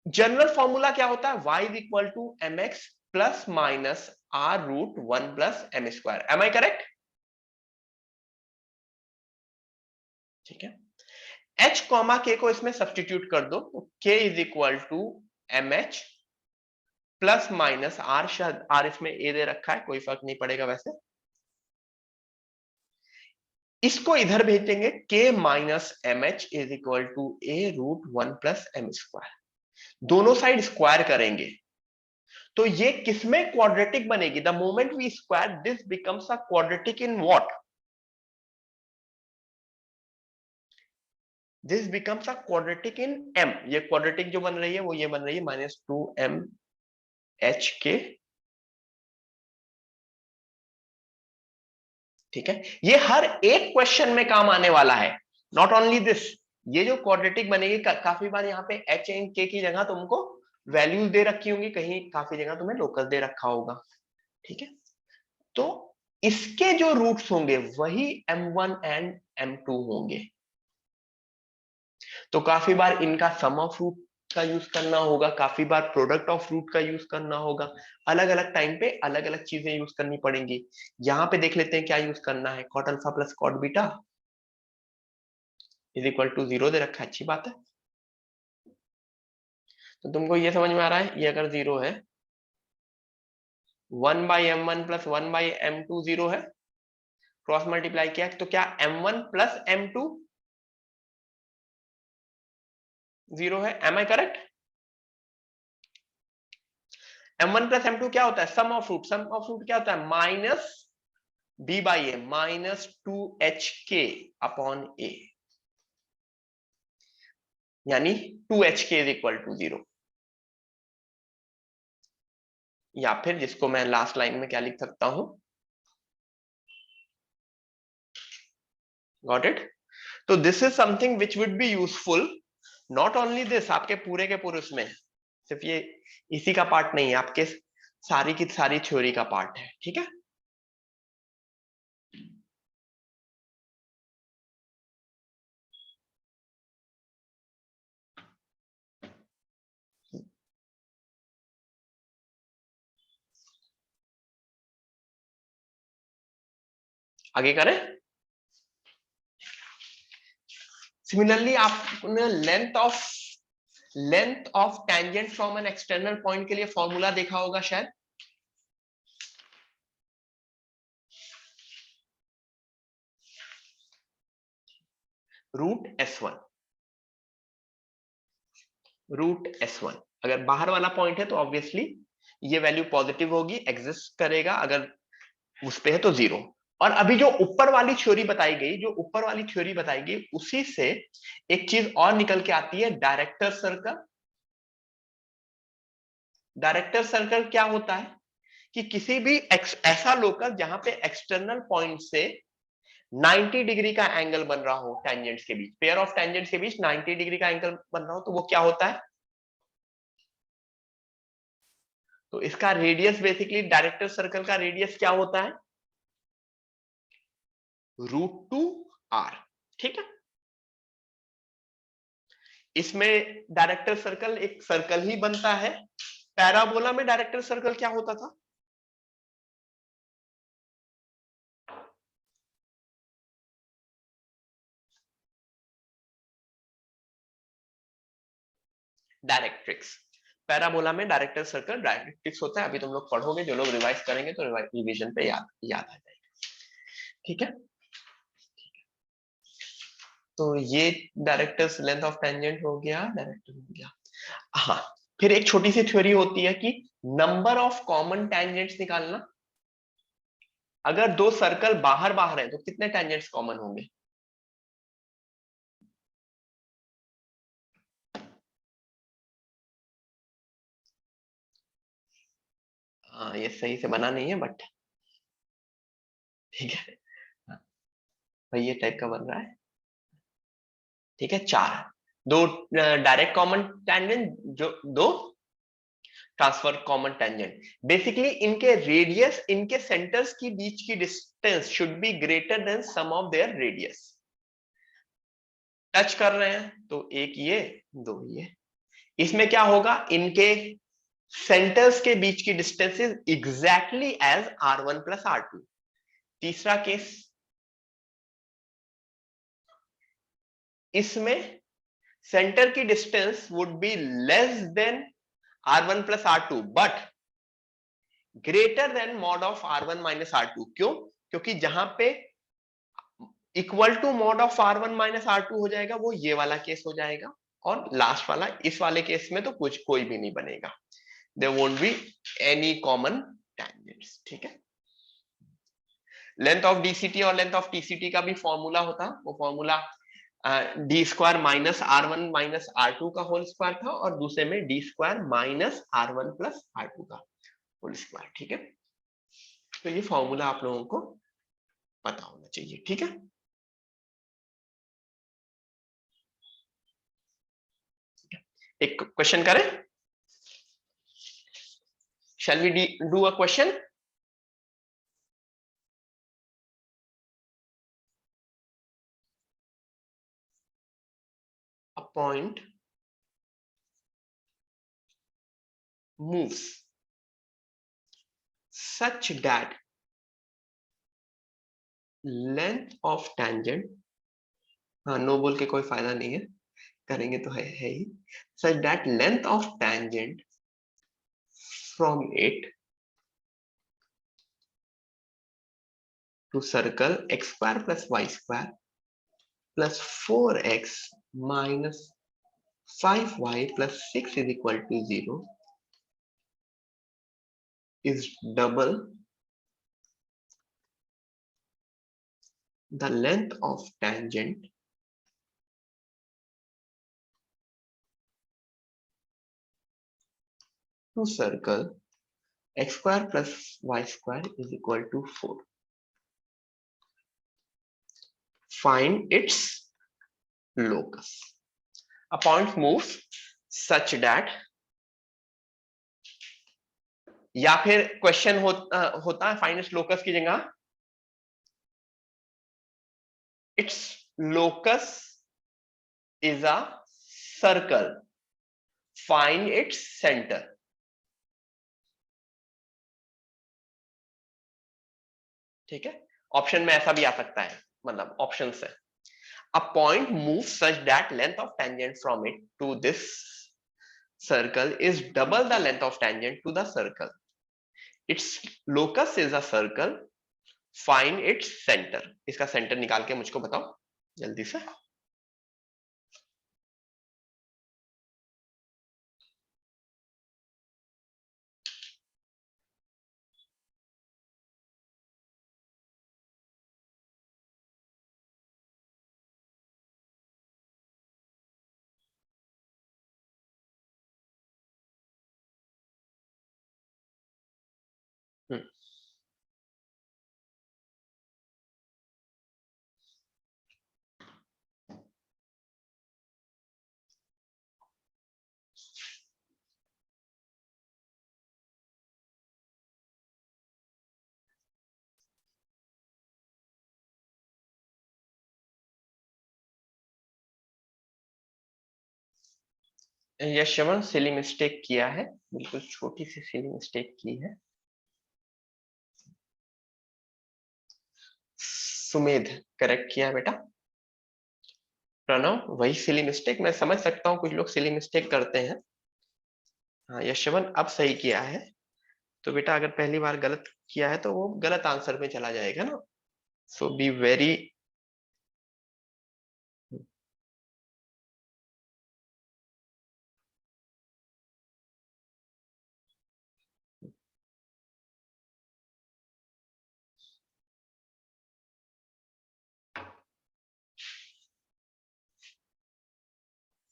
जनरल फॉर्मूला क्या होता है? y is equal to m x plus minus r root 1 plus m square. Am I correct? ठीक है, h कॉमा k को इसमें सब्सटीट्यूट कर दो, तो k is equal to m h plus minus r, शायद आर इसमें ए दे रखा है, कोई फर्क नहीं पड़ेगा वैसे। इसको इधर भेजेंगे, k minus m h is equal to a root 1 plus m square. दोनों साइड स्क्वायर करेंगे तो ये किसमें क्वाड्रेटिक बनेगी? The moment we square this becomes a quadratic in what? This becomes a quadratic in m। ये quadratic जो बन रही है वो ये बन रही है -2m h k। ठीक है, ये हर एक क्वेश्चन में काम आने वाला है, नॉट ओनली दिस। ये जो क्वाड्रेटिक बनेगी, काफी बार यहाँ पे h एंड k की जगह तुमको वैल्यूज दे रखी होंगी, कहीं काफी जगह तुम्हें लोकस दे रखा होगा। ठीक है, तो इसके जो रूट्स होंगे वही m1 एंड m2 होंगे। तो काफी बार इनका सम ऑफ रूट का यूज करना होगा, काफी बार प्रोडक्ट ऑफ रूट का यूज करना होगा, अलग अलग टाइम पे अलग अलग चीजें यूज करनी पड़ेंगी। यहां पे देख लेते हैं क्या यूज करना है। Cot alpha plus cot beta is equal to 0 दे रखा है, अच्छी बात है। तो तुमको ये समझ में आ रहा है, ये अगर 0 है 1/m1 प्लस 1/m2 0 है, क्रॉस मल्टीप्लाई किया तो क्या m1 प्लस m2 0 है, M I correct? m1 plus m2 क्या होता है, sum of root, sum of root क्या होता है, minus b by a, minus 2hk upon a, यानी 2hk इज इक्वल टू 0। या फिर जिसको मैं लास्ट लाइन में क्या लिख सकता हूं, गॉट इट? तो this is something which would be useful, not only this, आपके पूरे के पूरे उसमें, सिर्फ ये इसी का पार्ट नहीं है, आपके सारी की सारी थ्योरी का पार्ट है, ठीक है? आगे करें। सिमिलरली आपने length of tangent from an external point के लिए फॉर्मूला देखा होगा शायद, √S1, √S1। अगर बाहर वाला पॉइंट है तो ऑब्वियसली ये वैल्यू पॉजिटिव होगी, एग्जिस्ट करेगा, अगर उस पे है तो 0। और अभी जो ऊपर वाली थ्योरी बताई गई, जो ऊपर वाली थ्योरी बताई गई, उसी से एक चीज और निकल के आती है, डायरेक्टर सर्कल। डायरेक्टर सर्कल क्या होता है कि किसी भी ऐसा लोकस जहां पे एक्सटर्नल पॉइंट से 90 डिग्री का एंगल बन रहा हो, टेंजेंट्स के बीच, पेयर ऑफ टेंजेंट्स के बीच 90 डिग्री का एंगल बन रहा हो, तो वो क्या होता है, तो इसका रेडियस बेसिकली, डायरेक्टर सर्कल का रेडियस क्या होता है, √2r, ठीक है? इसमें डायरेक्टर सर्कल एक सर्कल ही बनता है। पैराबोला में डायरेक्टर सर्कल क्या होता था, डायरेक्ट्रिक्स। पैराबोला में डायरेक्टर सर्कल डायरेक्ट्रिक्स होता है, अभी तुम लोग पढ़ोगे, जो लोग रिवाइज करेंगे तो रिवीजन पे याद आ जाएगा, ठीक है? तो ये डायरेक्टर्स लेंथ ऑफ टेंजेंट हो गया, डायरेक्टर हो गया। हाँ, फिर एक छोटी सी थ्योरी होती है कि नंबर ऑफ कॉमन टेंजेंट्स निकालना। अगर दो सर्कल बाहर बाहर है तो कितने टेंजेंट्स कॉमन होंगे, हाँ ये सही से बना नहीं है बट ठीक है, हाँ, भाई ये टाइप का बन रहा है, ठीक है? 4, 2 डायरेक्ट कॉमन टेंजेंट, जो 2 ट्रांसफर कॉमन टेंजेंट। बेसिकली इनके रेडियस, इनके सेंटर्स की बीच की distance should be greater than sum of their radius. Touch कर रहे हैं तो एक ये, 2 ये, इसमें क्या होगा, इनके सेंटर्स के बीच की distance is exactly as r1 plus r2। तीसरा केस, इसमें सेंटर की distance would be less than r1 plus r2 but greater than mod of r1 minus r2। क्यों? क्योंकि जहां पे equal to mod of r1 minus r2 हो जाएगा, वो ये वाला केस हो जाएगा, और लास्ट वाला, इस वाले केस में तो कुछ कोई भी नहीं बनेगा, there won't be any common tangents, ठीक है? लेंथ ऑफ डीसीटी और लेंथ ऑफ टीसीटी का भी फॉर्मूला होता, वो formula D square minus r1 minus r2 का होल स्क्वायर था, और दूसरे में D square minus r1 plus r2 का होल स्क्वायर, ठीक है? तो ये फॉर्मूला आप लोगों को पता होना चाहिए, ठीक है? एक क्वेश्चन करें, shall we do a question? A point moves such that length of tangent, हाँ नो बोल के कोई फायदा नहीं है, करेंगे तो है ही, such that length of tangent from it to circle x square plus y square plus 4x minus 5y plus 6 is equal to 0 is double the length of tangent to circle x square plus y square is equal to 4. Find its locus. A point moves such that, या फिर question होता है find its locus की जगह it's locus is a circle, find its centre. ठीक है, option में ऐसा भी आ सकता है, मतलब ऑप्शन से a point moves such that length of tangent from it to this circle is double the length of tangent to the circle. Its locus is a circle, find its center. इसका centre निकाल के मुझको बताओ जल्दी से. Yashwant silly mistake किया है, बिल्कुल छोटी सी सिली मिस्टेक की है. सुमेध करेक्ट किया बेटा. प्रणव वही सिली मिस्टेक, मैं समझ सकता हूँ कुछ लोग सिली मिस्टेक करते हैं. हाँ यशवंत अब सही किया है. तो बेटा अगर पहली बार गलत किया है तो वो गलत आंसर में चला जाएगा ना. सो बी वेरी.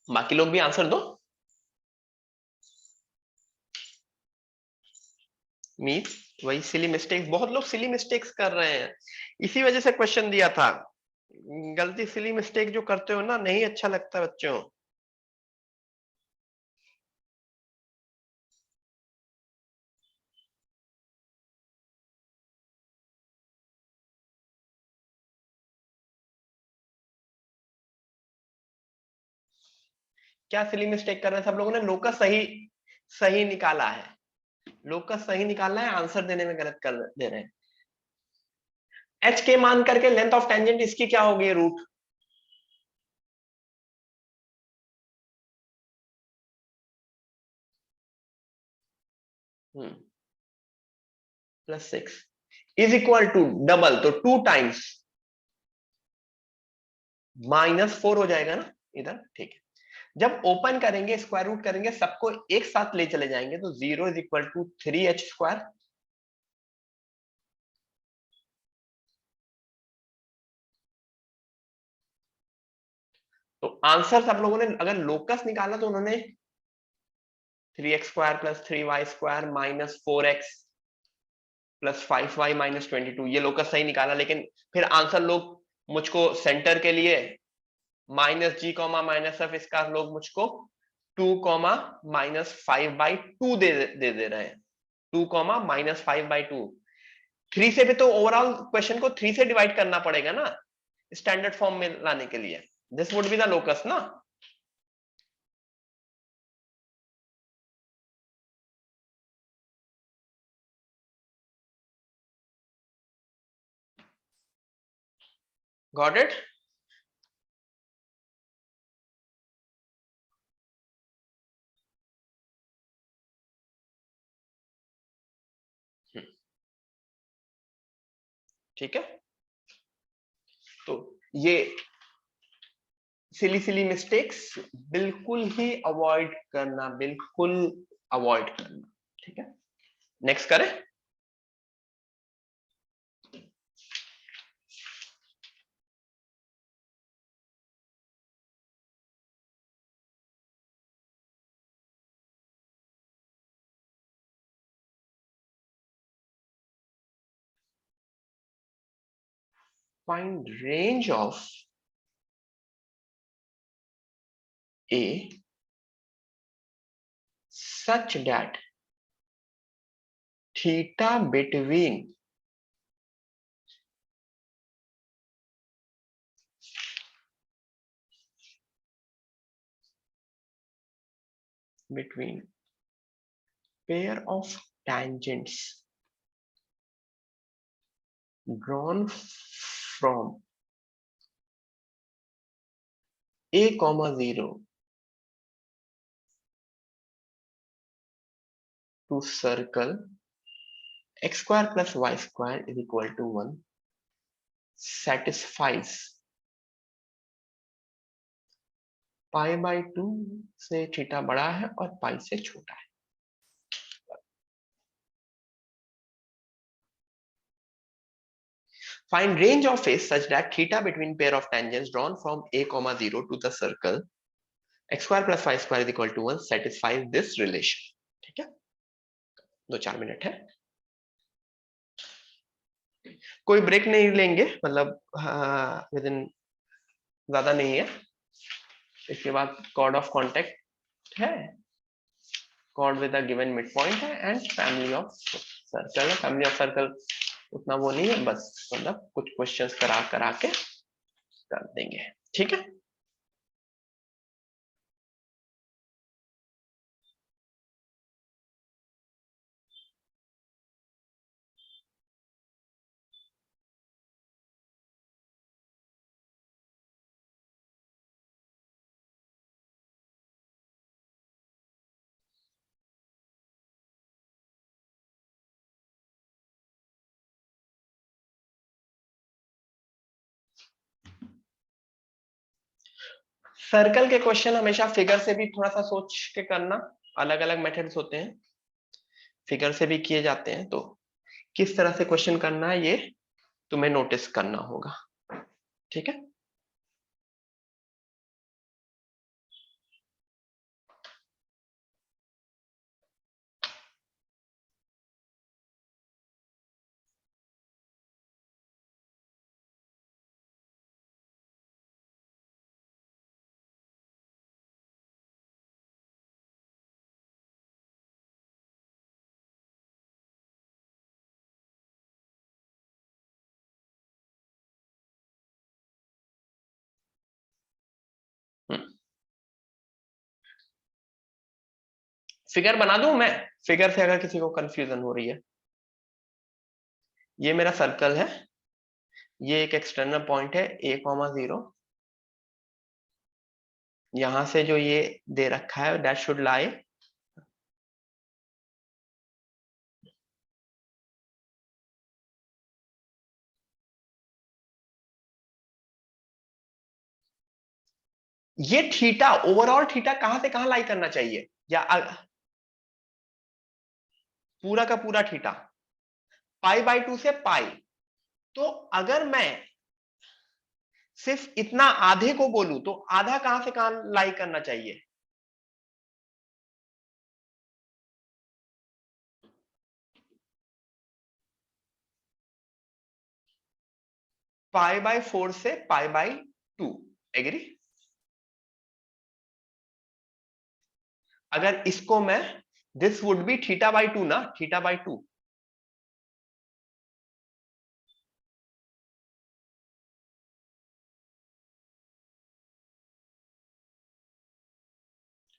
बाकी लोग भी आंसर दो. मीत वही सिली मिस्टेक्स, बहुत लोग सिली मिस्टेक्स कर रहे हैं, इसी वजह से क्वेश्चन दिया था. गलती सिली मिस्टेक जो करते हो ना, नहीं अच्छा लगता बच्चों. क्या सिली मिस्टेक कर रहे हैं सब लोगों ने? लोकस सही सही निकाला है, लोकस सही निकालना है, आंसर देने में गलत कर दे रहे हैं. एच के मान करके लेंथ ऑफ टेंजेंट इसकी क्या होगी? Root. Plus 6 is equal to double, तो 2 टाइम्स -4 हो जाएगा ना इधर. ठीक है, जब ओपन करेंगे स्क्वायर रूट करेंगे सबको एक साथ ले चले जाएंगे तो 0 is equal to 3h square. तो आंसर सब लोगों ने अगर लोकस निकाला तो उन्होंने 3x square plus 3y square minus 4x plus 5y minus 22, ये लोकस सही निकाला. लेकिन फिर आंसर लोग मुझको सेंटर के लिए माइनस जी कॉमा माइनस एफ, इसका लोग मुझको 2 कॉमा माइनस 5/2 दे रहे हैं. 2 कॉमा माइनस 5/2. 3 से भी तो ओवरऑल क्वेश्चन को 3 से डिवाइड करना पड़ेगा ना स्टैंडर्ड फॉर्म में लाने के लिए. This would be the locus ना. Got it? ठीक है. तो ये सिली मिस्टेक्स बिल्कुल ही अवॉइड करना, बिल्कुल अवॉइड करना, ठीक है। नेक्स्ट करें। Find range of A such that theta between pair of tangents drawn from A comma 0 to circle x square plus y square is equal to 1 satisfies pi by 2 से theta बड़ा है और पाई से छोटा है। Find range of A such that theta between pair of tangents drawn from A comma 0 to the circle x square plus y square is equal to 1 satisfies this relation। ठीक है, 2-4 minute है, कोई ब्रेक नहीं लेंगे, मतलब with in ज्यादा नहीं है। इसके बाद कॉर्ड ऑफ कॉन्टेक्ट है, chord with a given mid point है एंड फैमिली ऑफ सर्कल है। फैमिली ऑफ सर्कल उतना वो नहीं है, बस मतलब कुछ क्वेश्चंस करा के कर देंगे, ठीक है। सर्कल के क्वेश्चन हमेशा फिगर से भी थोड़ा सा सोच के करना, अलग अलग मेथड्स होते हैं, फिगर से भी किए जाते हैं, तो किस तरह से क्वेश्चन करना है ये तुम्हें नोटिस करना होगा, ठीक है। फिगर बना दूं मैं, फिगर से अगर किसी को कंफ्यूजन हो रही है। ये मेरा सर्कल है, ये एक एक्सटर्नल पॉइंट है a,0, यहां से जो ये दे रखा है दैट शुड लाई ये थीटा, ओवरऑल थीटा कहां से कहां लाई करना चाहिए, या पूरा का पूरा थीटा पाई बाई 2 से पाई। तो अगर मैं सिर्फ इतना आधे को बोलूं तो आधा कहां से कहां लाई करना चाहिए, पाई बाई 4 से पाई बाई 2। एग्री? अगर इसको मैं, this would B theta by 2 ना, थीटा बाई 2।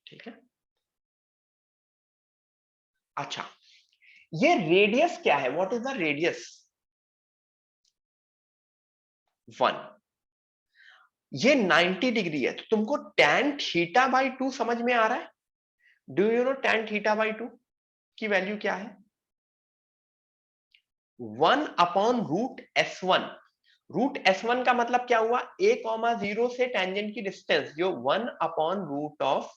ठीक है, अच्छा ये रेडियस क्या है, व्हाट इज द रेडियस? 1। ये 90 डिग्री है, तो तुमको tan थीटा बाई 2 समझ में आ रहा है? Do you know tan theta by 2 की वैल्यू क्या है? 1 upon root S1। Root S1 का मतलब क्या हुआ, a,0 से टेंजेंट की डिस्टेंस जो 1/√ऑफ,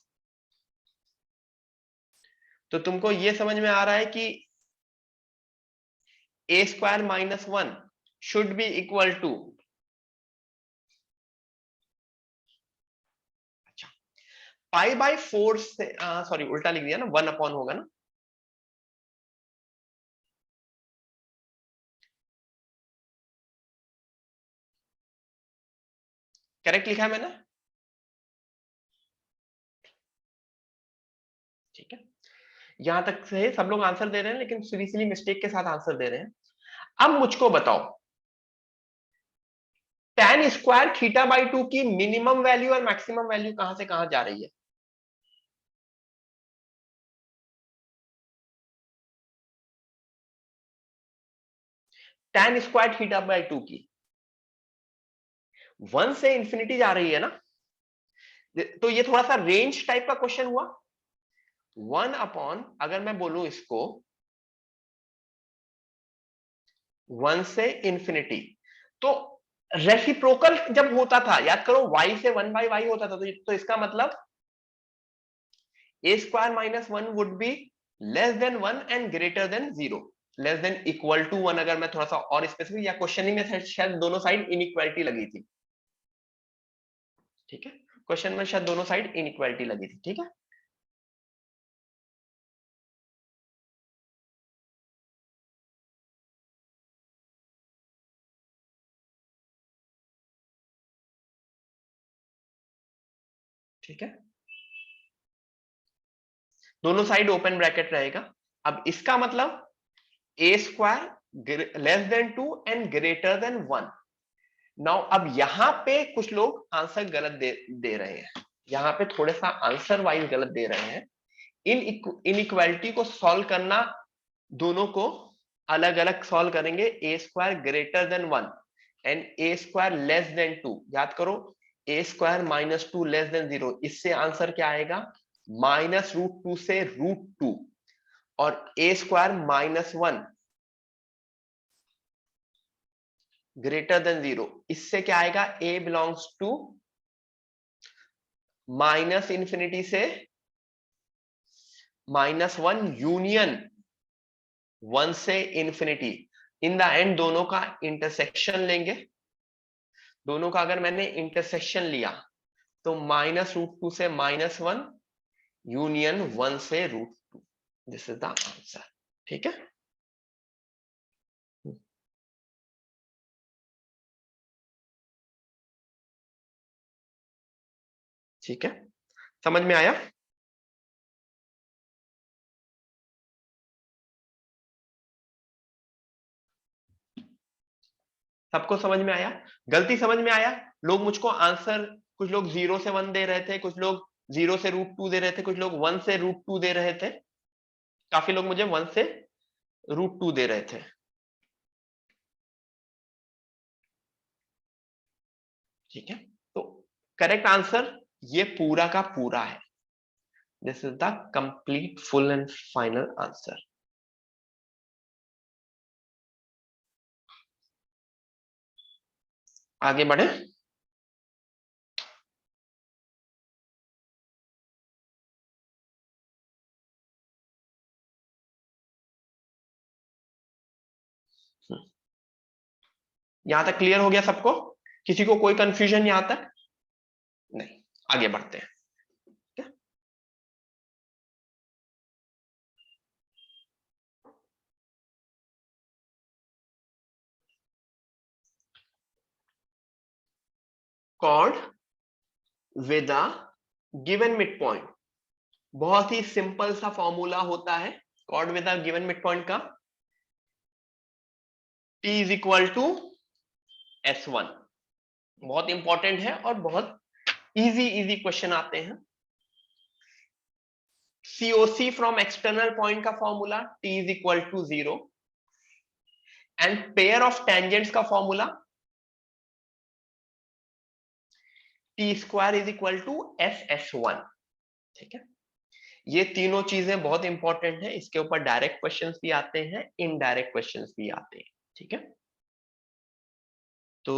तो तुमको ये समझ में आ रहा है कि a² - 1 should be equal to, अच्छा, π/4 से, सॉरी उल्टा लिख दिया ना, 1 होगा ना, करेक्ट लिखा है मैंने, ठीक है। यहां तक से सब लोग आंसर दे रहे हैं, लेकिन सीरियसली मिस्टेक के साथ आंसर दे रहे हैं। अब मुझको बताओ, tan² θ/2 की मिनिमम वैल्यू और मैक्सिमम वैल्यू कहां से कहां जा रही है? tan² θ/2 की 1 से इंफिनिटी जा रही है ना, तो ये थोड़ा सा रेंज टाइप का क्वेश्चन हुआ। 1 अगर मैं बोलूं इसको 1 से इंफिनिटी, तो रेसिप्रोकल जब होता था, याद करो, y से 1/y होता था, तो इसका मतलब a² - 1 would be less than 1 and greater than 0, less than equal to 1, अगर मैं थोड़ा सा और स्पेसिफिक, या क्वेश्चन ही में शायद दोनों साइड इनइक्वालिटी लगी थी, ठीक है, क्वेश्चन में शायद दोनों साइड इनइक्वालिटी लगी थी, ठीक है। ठीक है, दोनों साइड ओपन ब्रैकेट रहेगा। अब इसका मतलब a² less than 2 and greater then 1। Now अब यहां पे कुछ लोग आंसर गलत दे रहे हैं, यहां पे थोड़े सा आंसर वाइज गलत दे रहे हैं। इन इनइक्वालिटी को सॉल्व करना, दोनों को अलग अलग सॉल्व करेंगे, a² greater than 1 and a² less than 2। याद करो, a² - 2 लेस देन 0, इससे आंसर क्या आएगा, -√2 से √2, और a² - 1 ग्रेटर देन 0, इससे क्या आएगा, a बिलोंग्स टू -इंफिनिटी से -1 यूनियन 1 से इंफिनिटी। इन द एंड दोनों का इंटरसेक्शन लेंगे, दोनों का अगर मैंने इंटरसेक्शन लिया तो -√2 से -1 यूनियन 1 से √2, दिस इज द आंसर, ठीक है। ठीक है, समझ में आया? सबको समझ में आया? गलती समझ में आया? लोग मुझको आंसर, कुछ लोग 0 से 1 दे रहे थे, कुछ लोग 0 से √2 दे रहे थे, कुछ लोग 1 से √2 दे रहे थे, काफी लोग मुझे 1 से √2 दे रहे थे, ठीक है। तो करेक्ट आंसर ये पूरा का पूरा है, this is the complete full and final answer. आगे बढ़े। यहां तक क्लियर हो गया सबको? किसी को कोई कंफ्यूजन यहां तक? नहीं, आगे बढ़ते हैं। Chord with a given mid point, बहुत ही सिंपल सा फॉर्मूला होता है chord with a given mid point का, T is equal to S1। बहुत इंपॉर्टेंट है और बहुत इजी इजी क्वेश्चन आते हैं। COC फ्रॉम एक्सटर्नल पॉइंट का formula T is equal to 0, and pair of tangents का formula T² is equal to SS1, ठीक है। ये तीनों चीजें बहुत इंपॉर्टेंट है, इसके ऊपर डायरेक्ट क्वेश्चंस भी आते हैं, इनडायरेक्ट क्वेश्चंस भी आते हैं, ठीक है। तो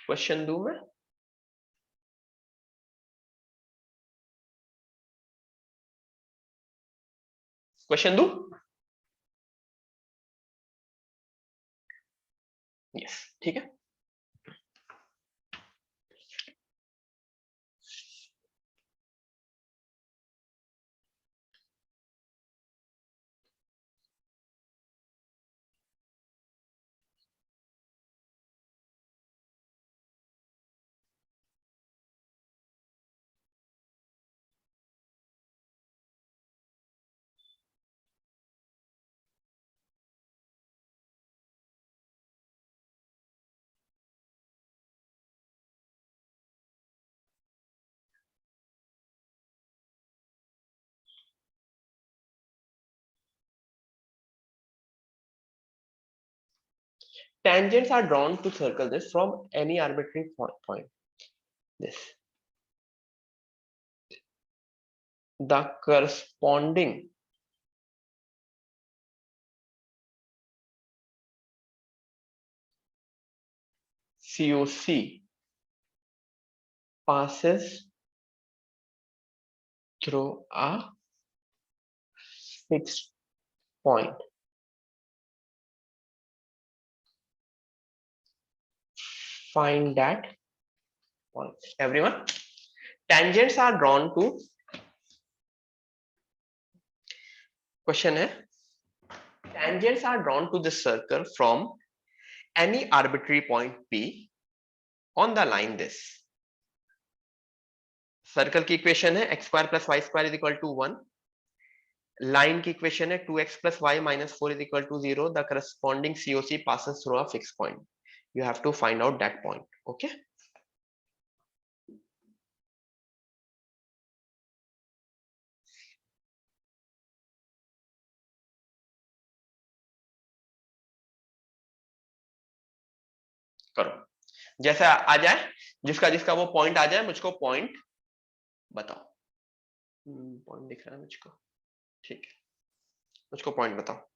क्वेश्चन दूं मैं? क्वेश्चन दूं? यस, ठीक है। Tangents are drawn to circle this from any arbitrary point. This. The corresponding COC passes through a fixed point. Find that point. Everyone, tangents are drawn to, question है, tangents are drawn to the circle from any arbitrary point P on the line this. Circle की equation है x square plus y square is equal to 1. Line की equation है 2x plus y minus 4 is equal to 0. The corresponding COC passes through a fixed point. You have to find out that point. Okay. करो, जैसा आ जाए, जिसका जिसका वो point आ जाए मुझको पॉइंट बताओ। पॉइंट दिख रहा है मुझको, ठीक है, मुझको पॉइंट बताओ।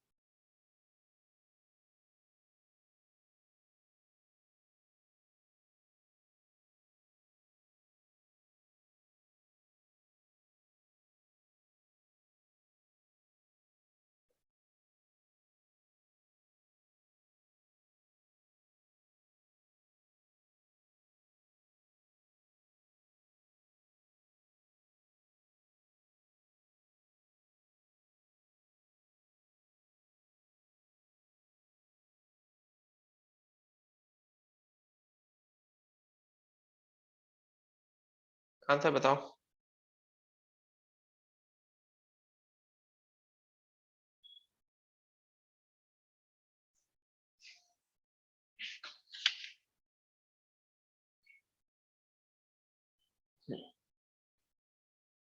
आंसर बताओ।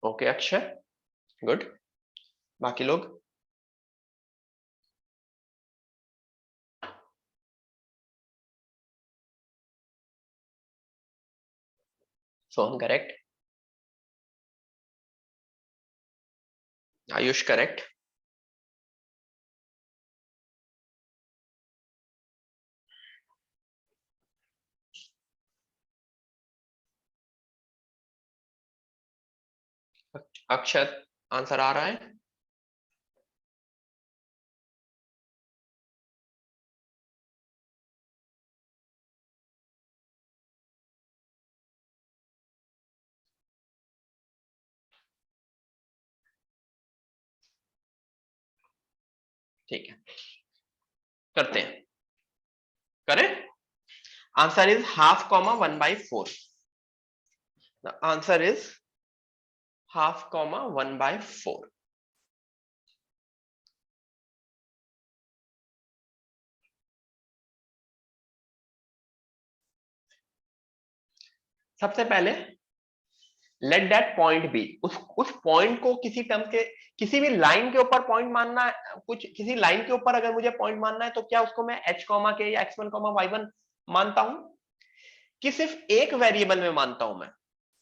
Okay Akshay, good. बाकी लोग? सोहम करेक्ट, आयुष करेक्ट, अक्षत आंसर आ रहा है? ठीक है, करते हैं, करें। Answer is half comma 1/4. The answer is half comma 1/4. सबसे पहले लेट दैट पॉइंट बी, उस पॉइंट को किसी टर्म के, किसी भी लाइन के ऊपर पॉइंट मानना है, कुछ किसी लाइन के ऊपर अगर मुझे पॉइंट मानना है तो क्या उसको मैं h कॉमा के या x1 कॉमा y1 मानता हूं कि सिर्फ एक वेरिएबल में मानता हूं मैं?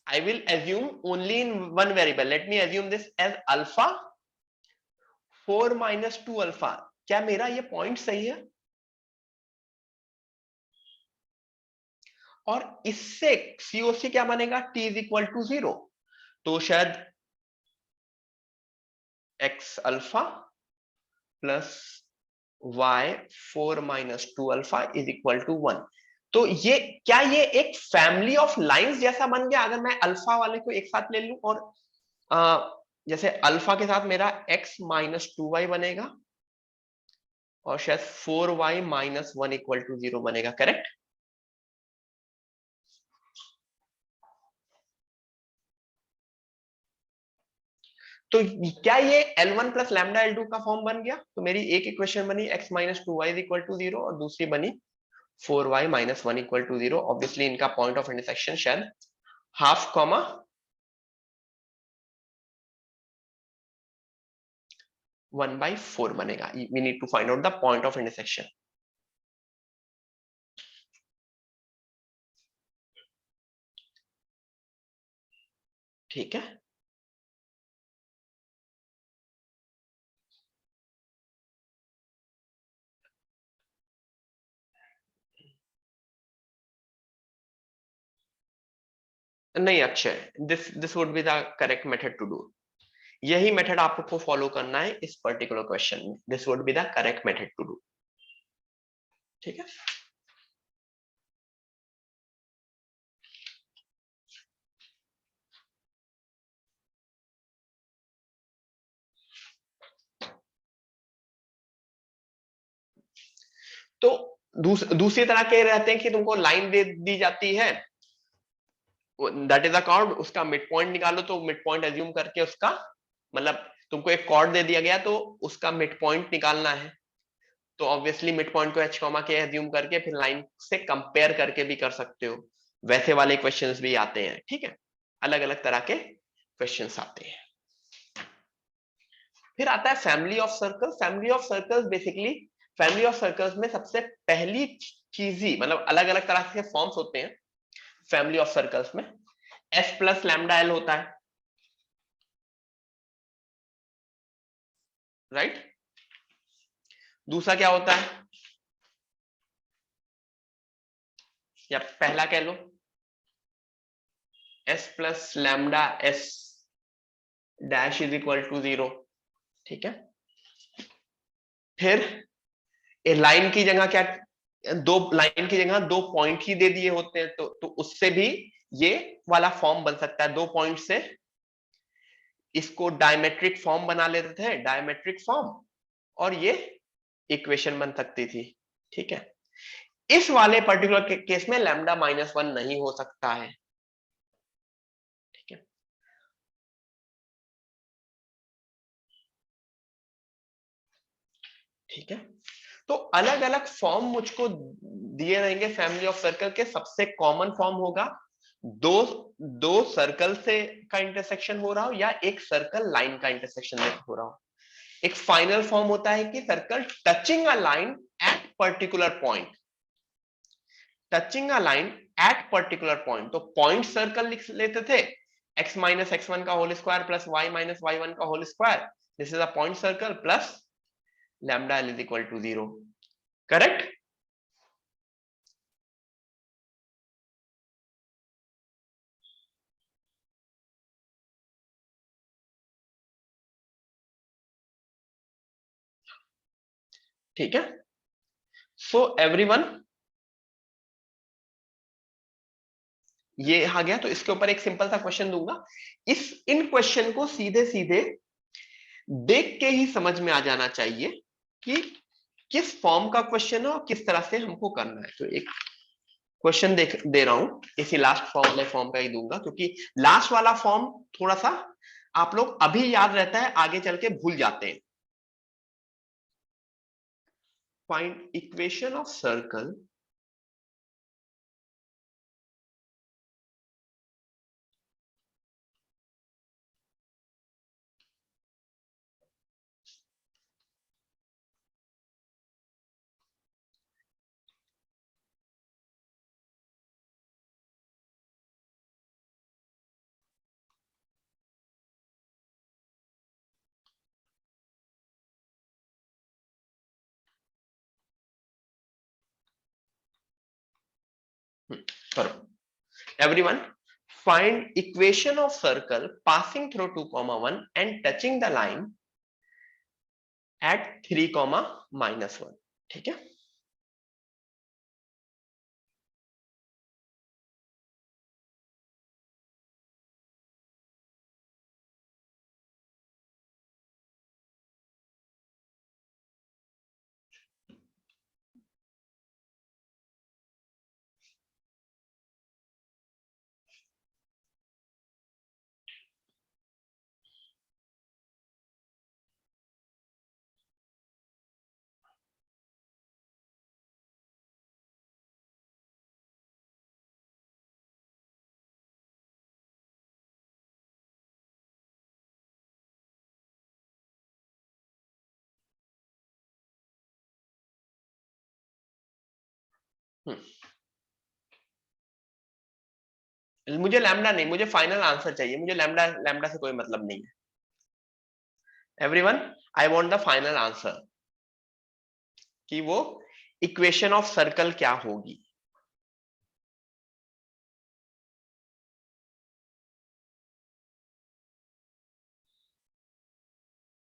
I will assume only in one variable. Let me assume this as alpha 4 minus 2 alpha, क्या मेरा ये पॉइंट सही है? और इससे सीओसी क्या बनेगा? t इज इक्वल टू 0, तो शायद x alpha plus y 4 minus 2 alpha is equal to 1। तो ये क्या ये एक फैमिली ऑफ लाइंस जैसा बन गया अगर मैं अल्फा वाले को एक साथ ले लूं? और जैसे अल्फा के साथ मेरा x माइनस 2y बनेगा और शायद 4y माइनस 1 इक्वल टू 0 बनेगा, करेक्ट? तो क्या ये L1 प्लस लैम्डा L2 का फॉर्म बन गया? तो मेरी एक इक्वेशन बनी x minus 2y equal to 0 और दूसरी बनी 4y minus 1 equal to 0। Obviously इनका पॉइंट ऑफ इंटरसेक्शन शायद हाफ कॉमा 1/4 बनेगा। We need to find out the point of intersection. ठीक है, नहीं Akshay, this would be the correct method to do. यही मेथड आपको फॉलो करना है इस पर्टिकुलर क्वेश्चन में। This would be the correct method to do. ठीक है, तो दूसरी तरह के रहते हैं कि तुमको लाइन दे दी जाती है, दैट इज अ कॉर्ड, उसका मिड पॉइंट निकालो, तो मिड पॉइंट एज्यूम करके उसका मतलब तुमको एक कॉर्ड दे दिया गया तो उसका मिड पॉइंट निकालना है, तो ऑब्वियसली मिड पॉइंट को h कॉमा के एज्यूम करके फिर लाइन से कंपेयर करके भी कर सकते हो। वैसे वाले क्वेश्चंस भी आते हैं, ठीक है, अलग अलग तरह के क्वेश्चंस आते हैं। फिर आता है family of circle. Family of circles basically, family of circles में सबसे पहली चीज ही मतलब अलग अलग तरह के फॉर्म्स होते हैं फैमिली ऑफ सर्कल्स में। एस प्लस लैम्डा एल होता है, राइट? दूसरा क्या होता है, या पहला कह लो S plus lambda S dash is equal to 0। ठीक है, फिर ए लाइन की जगह क्या, दो लाइन की जगह दो पॉइंट ही दे दिए होते हैं, तो उससे भी ये वाला फॉर्म बन सकता है। दो पॉइंट से इसको डायमेट्रिक फॉर्म बना लेते थे, डायमेट्रिक फॉर्म, और ये इक्वेशन बन सकती थी। ठीक है, इस वाले पर्टिकुलर केस में लैम्डा माइनस 1 नहीं हो सकता है। ठीक है, ठीक है, तो अलग अलग फॉर्म मुझको दिए रहेंगे फैमिली ऑफ सर्कल के। सबसे कॉमन फॉर्म होगा दो दो सर्कल से का इंटरसेक्शन हो रहा हो या एक सर्कल लाइन का इंटरसेक्शन हो रहा हो। एक फाइनल फॉर्म होता है कि circle touching a line at particular point, touching a line at particular point. तो पॉइंट सर्कल लिख लेते थे, x माइनस x1 का whole square plus y minus y1 का whole square, this is a point circle plus lambda L is equal to 0, correct? ठीक है, so everyone, ये आ गया। तो इसके ऊपर एक सिंपल सा क्वेश्चन दूंगा, इस इन क्वेश्चन को सीधे सीधे देख के ही समझ में आ जाना चाहिए कि किस फॉर्म का क्वेश्चन है और किस तरह से हमको करना है। तो एक क्वेश्चन दे रहा हूं, इसी लास्ट फॉर्म वाले फॉर्म का ही दूंगा, क्योंकि लास्ट वाला फॉर्म थोड़ा सा आप लोग अभी याद रहता है, आगे चल के भूल जाते हैं। फाइंड इक्वेशन ऑफ सर्कल करो everyone. Find equation of circle passing through 2,1 and touching the line at 3,-1। ठीक है, मुझे लैम्डा नहीं, मुझे फाइनल आंसर चाहिए, मुझे लैम्डा लैम्डा से कोई मतलब नहीं है। Everyone, I want the final answer कि वो इक्वेशन ऑफ सर्कल क्या होगी।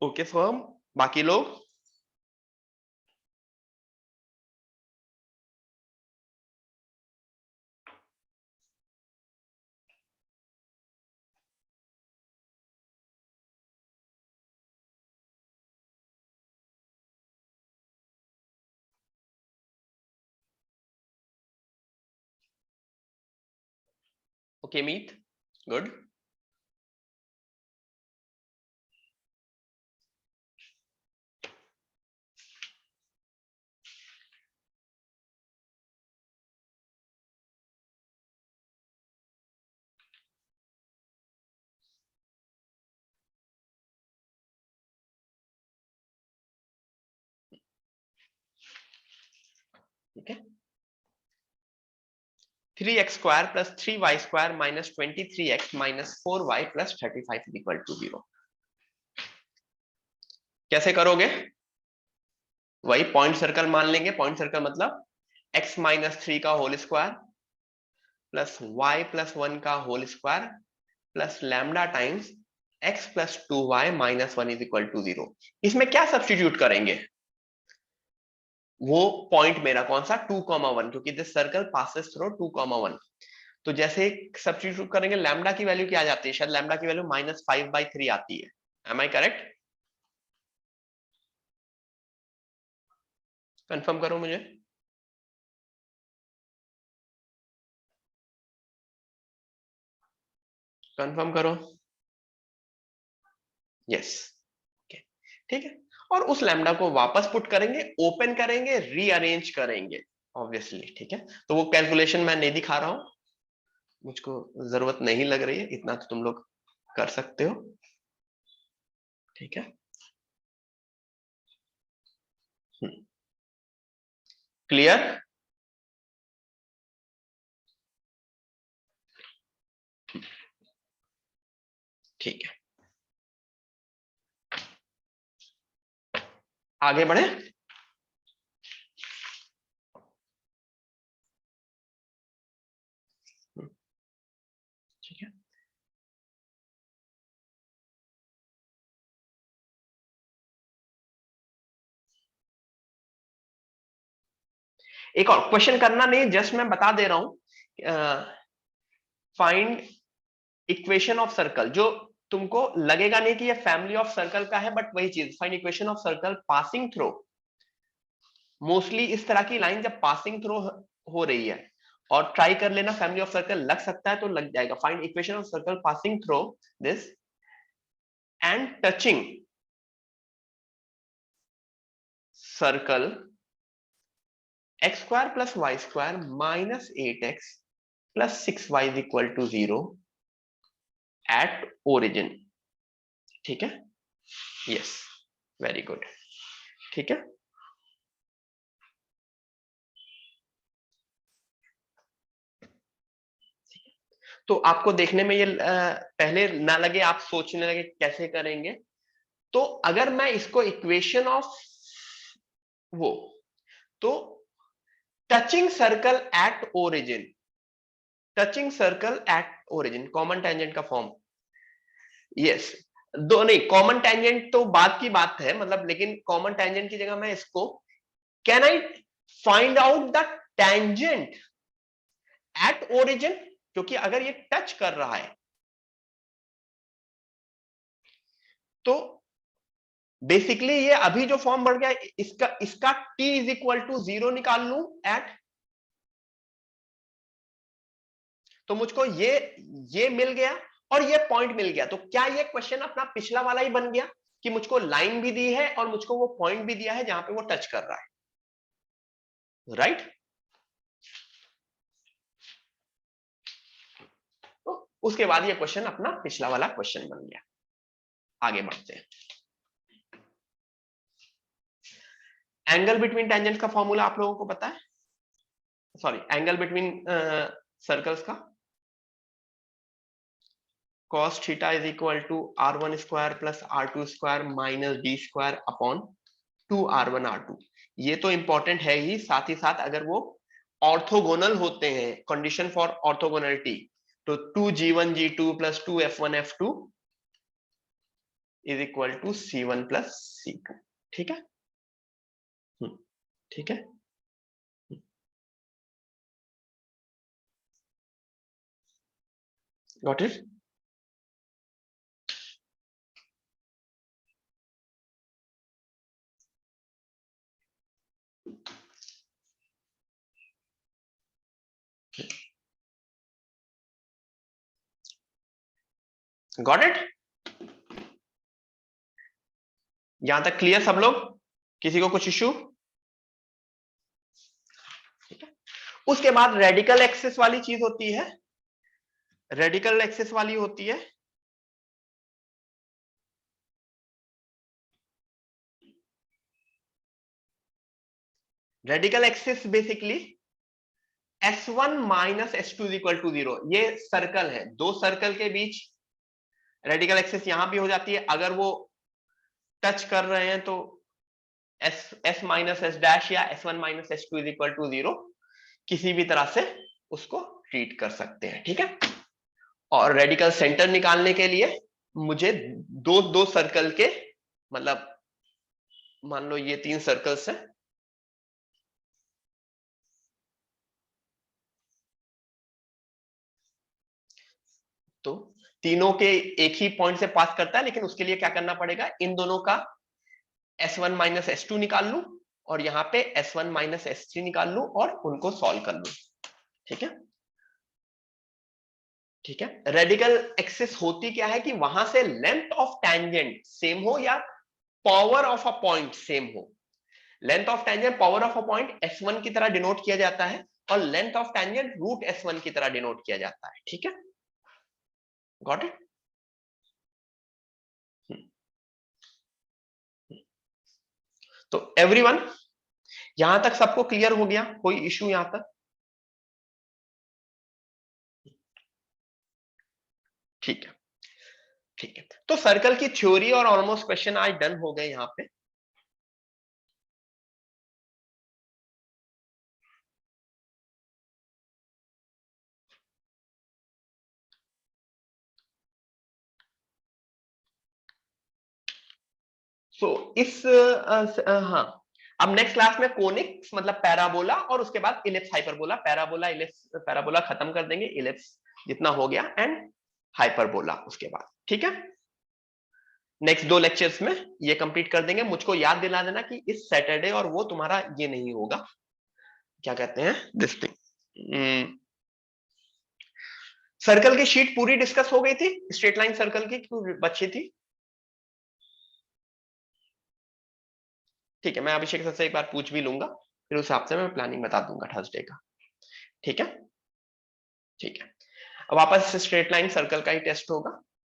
ओके फर्म, बाकी लोग ओके मीत, गुड। ठीक है, 3x² + 3y² - 23x - 4y + 35 = 0। कैसे करोगे? वही पॉइंट सर्कल मान लेंगे। पॉइंट सर्कल मतलब x - 3 का होल स्क्वायर प्लस y + 1 का whole square plus lambda times x + 2y - 1 = 0। इसमें क्या सब्स्टिट्यूट करेंगे? वो पॉइंट मेरा कौन सा 2,1, क्योंकि दिस सर्कल पासेस थ्रू 2,1। तो जैसे सब्स्टिट्यूट करेंगे, लैम्डा की वैल्यू क्या आ जाती है? शायद लैम्डा की वैल्यू -5/3 आती है। M I correct? कंफर्म करो मुझे। कंफर्म करो। यस, ठीक है। और उस लैम्डा को वापस पुट करेंगे, ओपन करेंगे, रीअरेंज करेंगे ऑब्वियसली। ठीक है, तो वो कैलकुलेशन मैं नहीं दिखा रहा हूं, मुझको जरूरत नहीं लग रही है, इतना तो तुम लोग कर सकते हो। ठीक है, क्लियर? ठीक है, आगे बढ़े। ठीक है, एक और क्वेश्चन करना नहीं, जस्ट मैं बता दे रहा हूं। फाइंड इक्वेशन ऑफ सर्कल, जो तुमको लगेगा नहीं कि ये फैमिली ऑफ सर्कल का है, बट वही चीज, find equation of circle passing through. Mostly इस तरह की लाइन जब पासिंग थ्रू हो रही है, और ट्राई कर लेना फैमिली ऑफ सर्कल लग सकता है तो लग जाएगा। Find equation of circle passing through this and touching circle x² + y² - 8x + 6y = 0 at origin. ठीक है, यस, वेरी गुड। ठीक है, तो आपको देखने में ये पहले ना लगे, आप सोचने लगे कैसे करेंगे। तो अगर मैं इसको इक्वेशन ऑफ वो, तो touching circle at origin, touching circle at origin, common tangent का फॉर्म, यस दो नहीं, कॉमन टेंजेंट तो बाद की बात है, मतलब लेकिन कॉमन टेंजेंट की जगह मैं इसको can I find out the tangent at origin, क्योंकि अगर ये टच कर रहा है तो बेसिकली ये अभी जो फॉर्म बढ़ गया इसका t इज इक्वल टू 0 निकाल लूं एट, तो मुझको ये मिल गया और ये पॉइंट मिल गया। तो क्या ये क्वेश्चन अपना पिछला वाला ही बन गया कि मुझको लाइन भी दी है और मुझको वो पॉइंट भी दिया है जहां पे वो टच कर रहा है, राइट? तो उसके बाद ये क्वेश्चन अपना पिछला वाला क्वेश्चन बन गया। आगे बढ़ते हैं। एंगल बिटवीन टेंजेंट्स का फॉर्मूला आप लोगों को पता है? सॉरी, एंगल बिटवीन सर्कल्स का cos theta is equal to r1 square plus r2 square minus d square upon 2r1 r2। ये तो इंपॉर्टेंट है ही, साथ ही साथ अगर वो ऑर्थोगोनल होते हैं, कंडीशन फॉर ऑर्थोगोनलिटी, तो 2g1 g2 plus 2f1 f2 is equal to c1 plus c2। ठीक है, ठीक है। Got it? Got it? यहां तक क्लियर सब लोग? किसी को कुछ इश्यू? उसके बाद रेडिकल एक्सिस वाली चीज होती है, रेडिकल एक्सिस वाली होती है radical axis basically S1 minus S2 is equal to 0। ये सर्कल है, दो सर्कल के बीच रेडिकल एक्सिस यहां भी हो जाती है, अगर वो टच कर रहे हैं तो S माइनस S डैश या S1 minus S2 is equal to 0 किसी भी तरह से उसको ट्रीट कर सकते हैं। ठीक है, और रेडिकल सेंटर निकालने के लिए मुझे दो दो सर्कल के, मतलब मान लो ये 3 सर्कल्स हैं, तो तीनों के एक ही पॉइंट से पास करता है, लेकिन उसके लिए क्या करना पड़ेगा, इन दोनों का S1 माइनस S2 निकाल लूं और यहाँ पे S1 माइनस S3 निकाल लूं और उनको सॉल्व कर लूं। ठीक है, ठीक है। रेडिकल एक्सिस होती क्या है कि वहां से लेंथ ऑफ टैंजेंट सेम हो या power of a point same हो। Length of tangent power of a point S1 की तरह डिनोट किया जाता है और length of tangent root S1 की तरह डिनोट किया जाता है। ठीक है, गॉट इट? तो एवरीवन, यहां तक सबको क्लियर हो गया? कोई इश्यू यहां तक? ठीक है, ठीक है। तो सर्कल की थ्योरी और ऑलमोस्ट क्वेश्चन आज डन हो गए यहां पे। सो हाँ, अब नेक्स्ट क्लास में कोनिक्स मतलब पैराबोला और उसके बाद ellipse hyperbola, parabola ellipse, parabola खत्म कर देंगे, इलिप्स जितना हो गया एंड हाइपरबोला उसके बाद। ठीक है, नेक्स्ट 2 लेक्चर्स में ये कंप्लीट कर देंगे। मुझको याद दिला देना कि इस सैटरडे और वो तुम्हारा ये नहीं होगा, क्या कहते हैं दिस थिंग, सर्कल की शीट पूरी डिस्कस हो गई थी, स्ट्रेट लाइन सर्कल की क्यों बची थी? ठीक है, मैं अभिषेक सर से एक बार पूछ भी लूंगा, फिर उस हिसाब से मैं प्लानिंग बता दूंगा थर्सडे का। ठीक है, ठीक है। अब वापस स्ट्रेट लाइन सर्कल का ही टेस्ट होगा,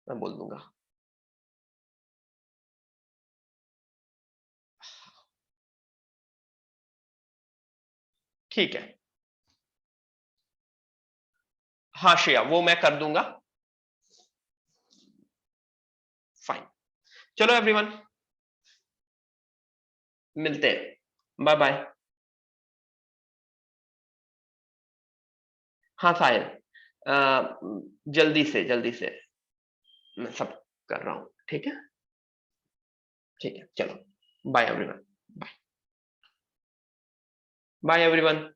मैं बोल दूंगा। ठीक है, हाँ श्रेया, वो मैं कर दूंगा। फाइन, चलो एवरीवन, मिलते हैं, बाय बाय। हाँ साहिल, जल्दी से मैं सब कर रहा हूँ, ठीक है? ठीक है, चलो, bye everyone, bye, bye everyone.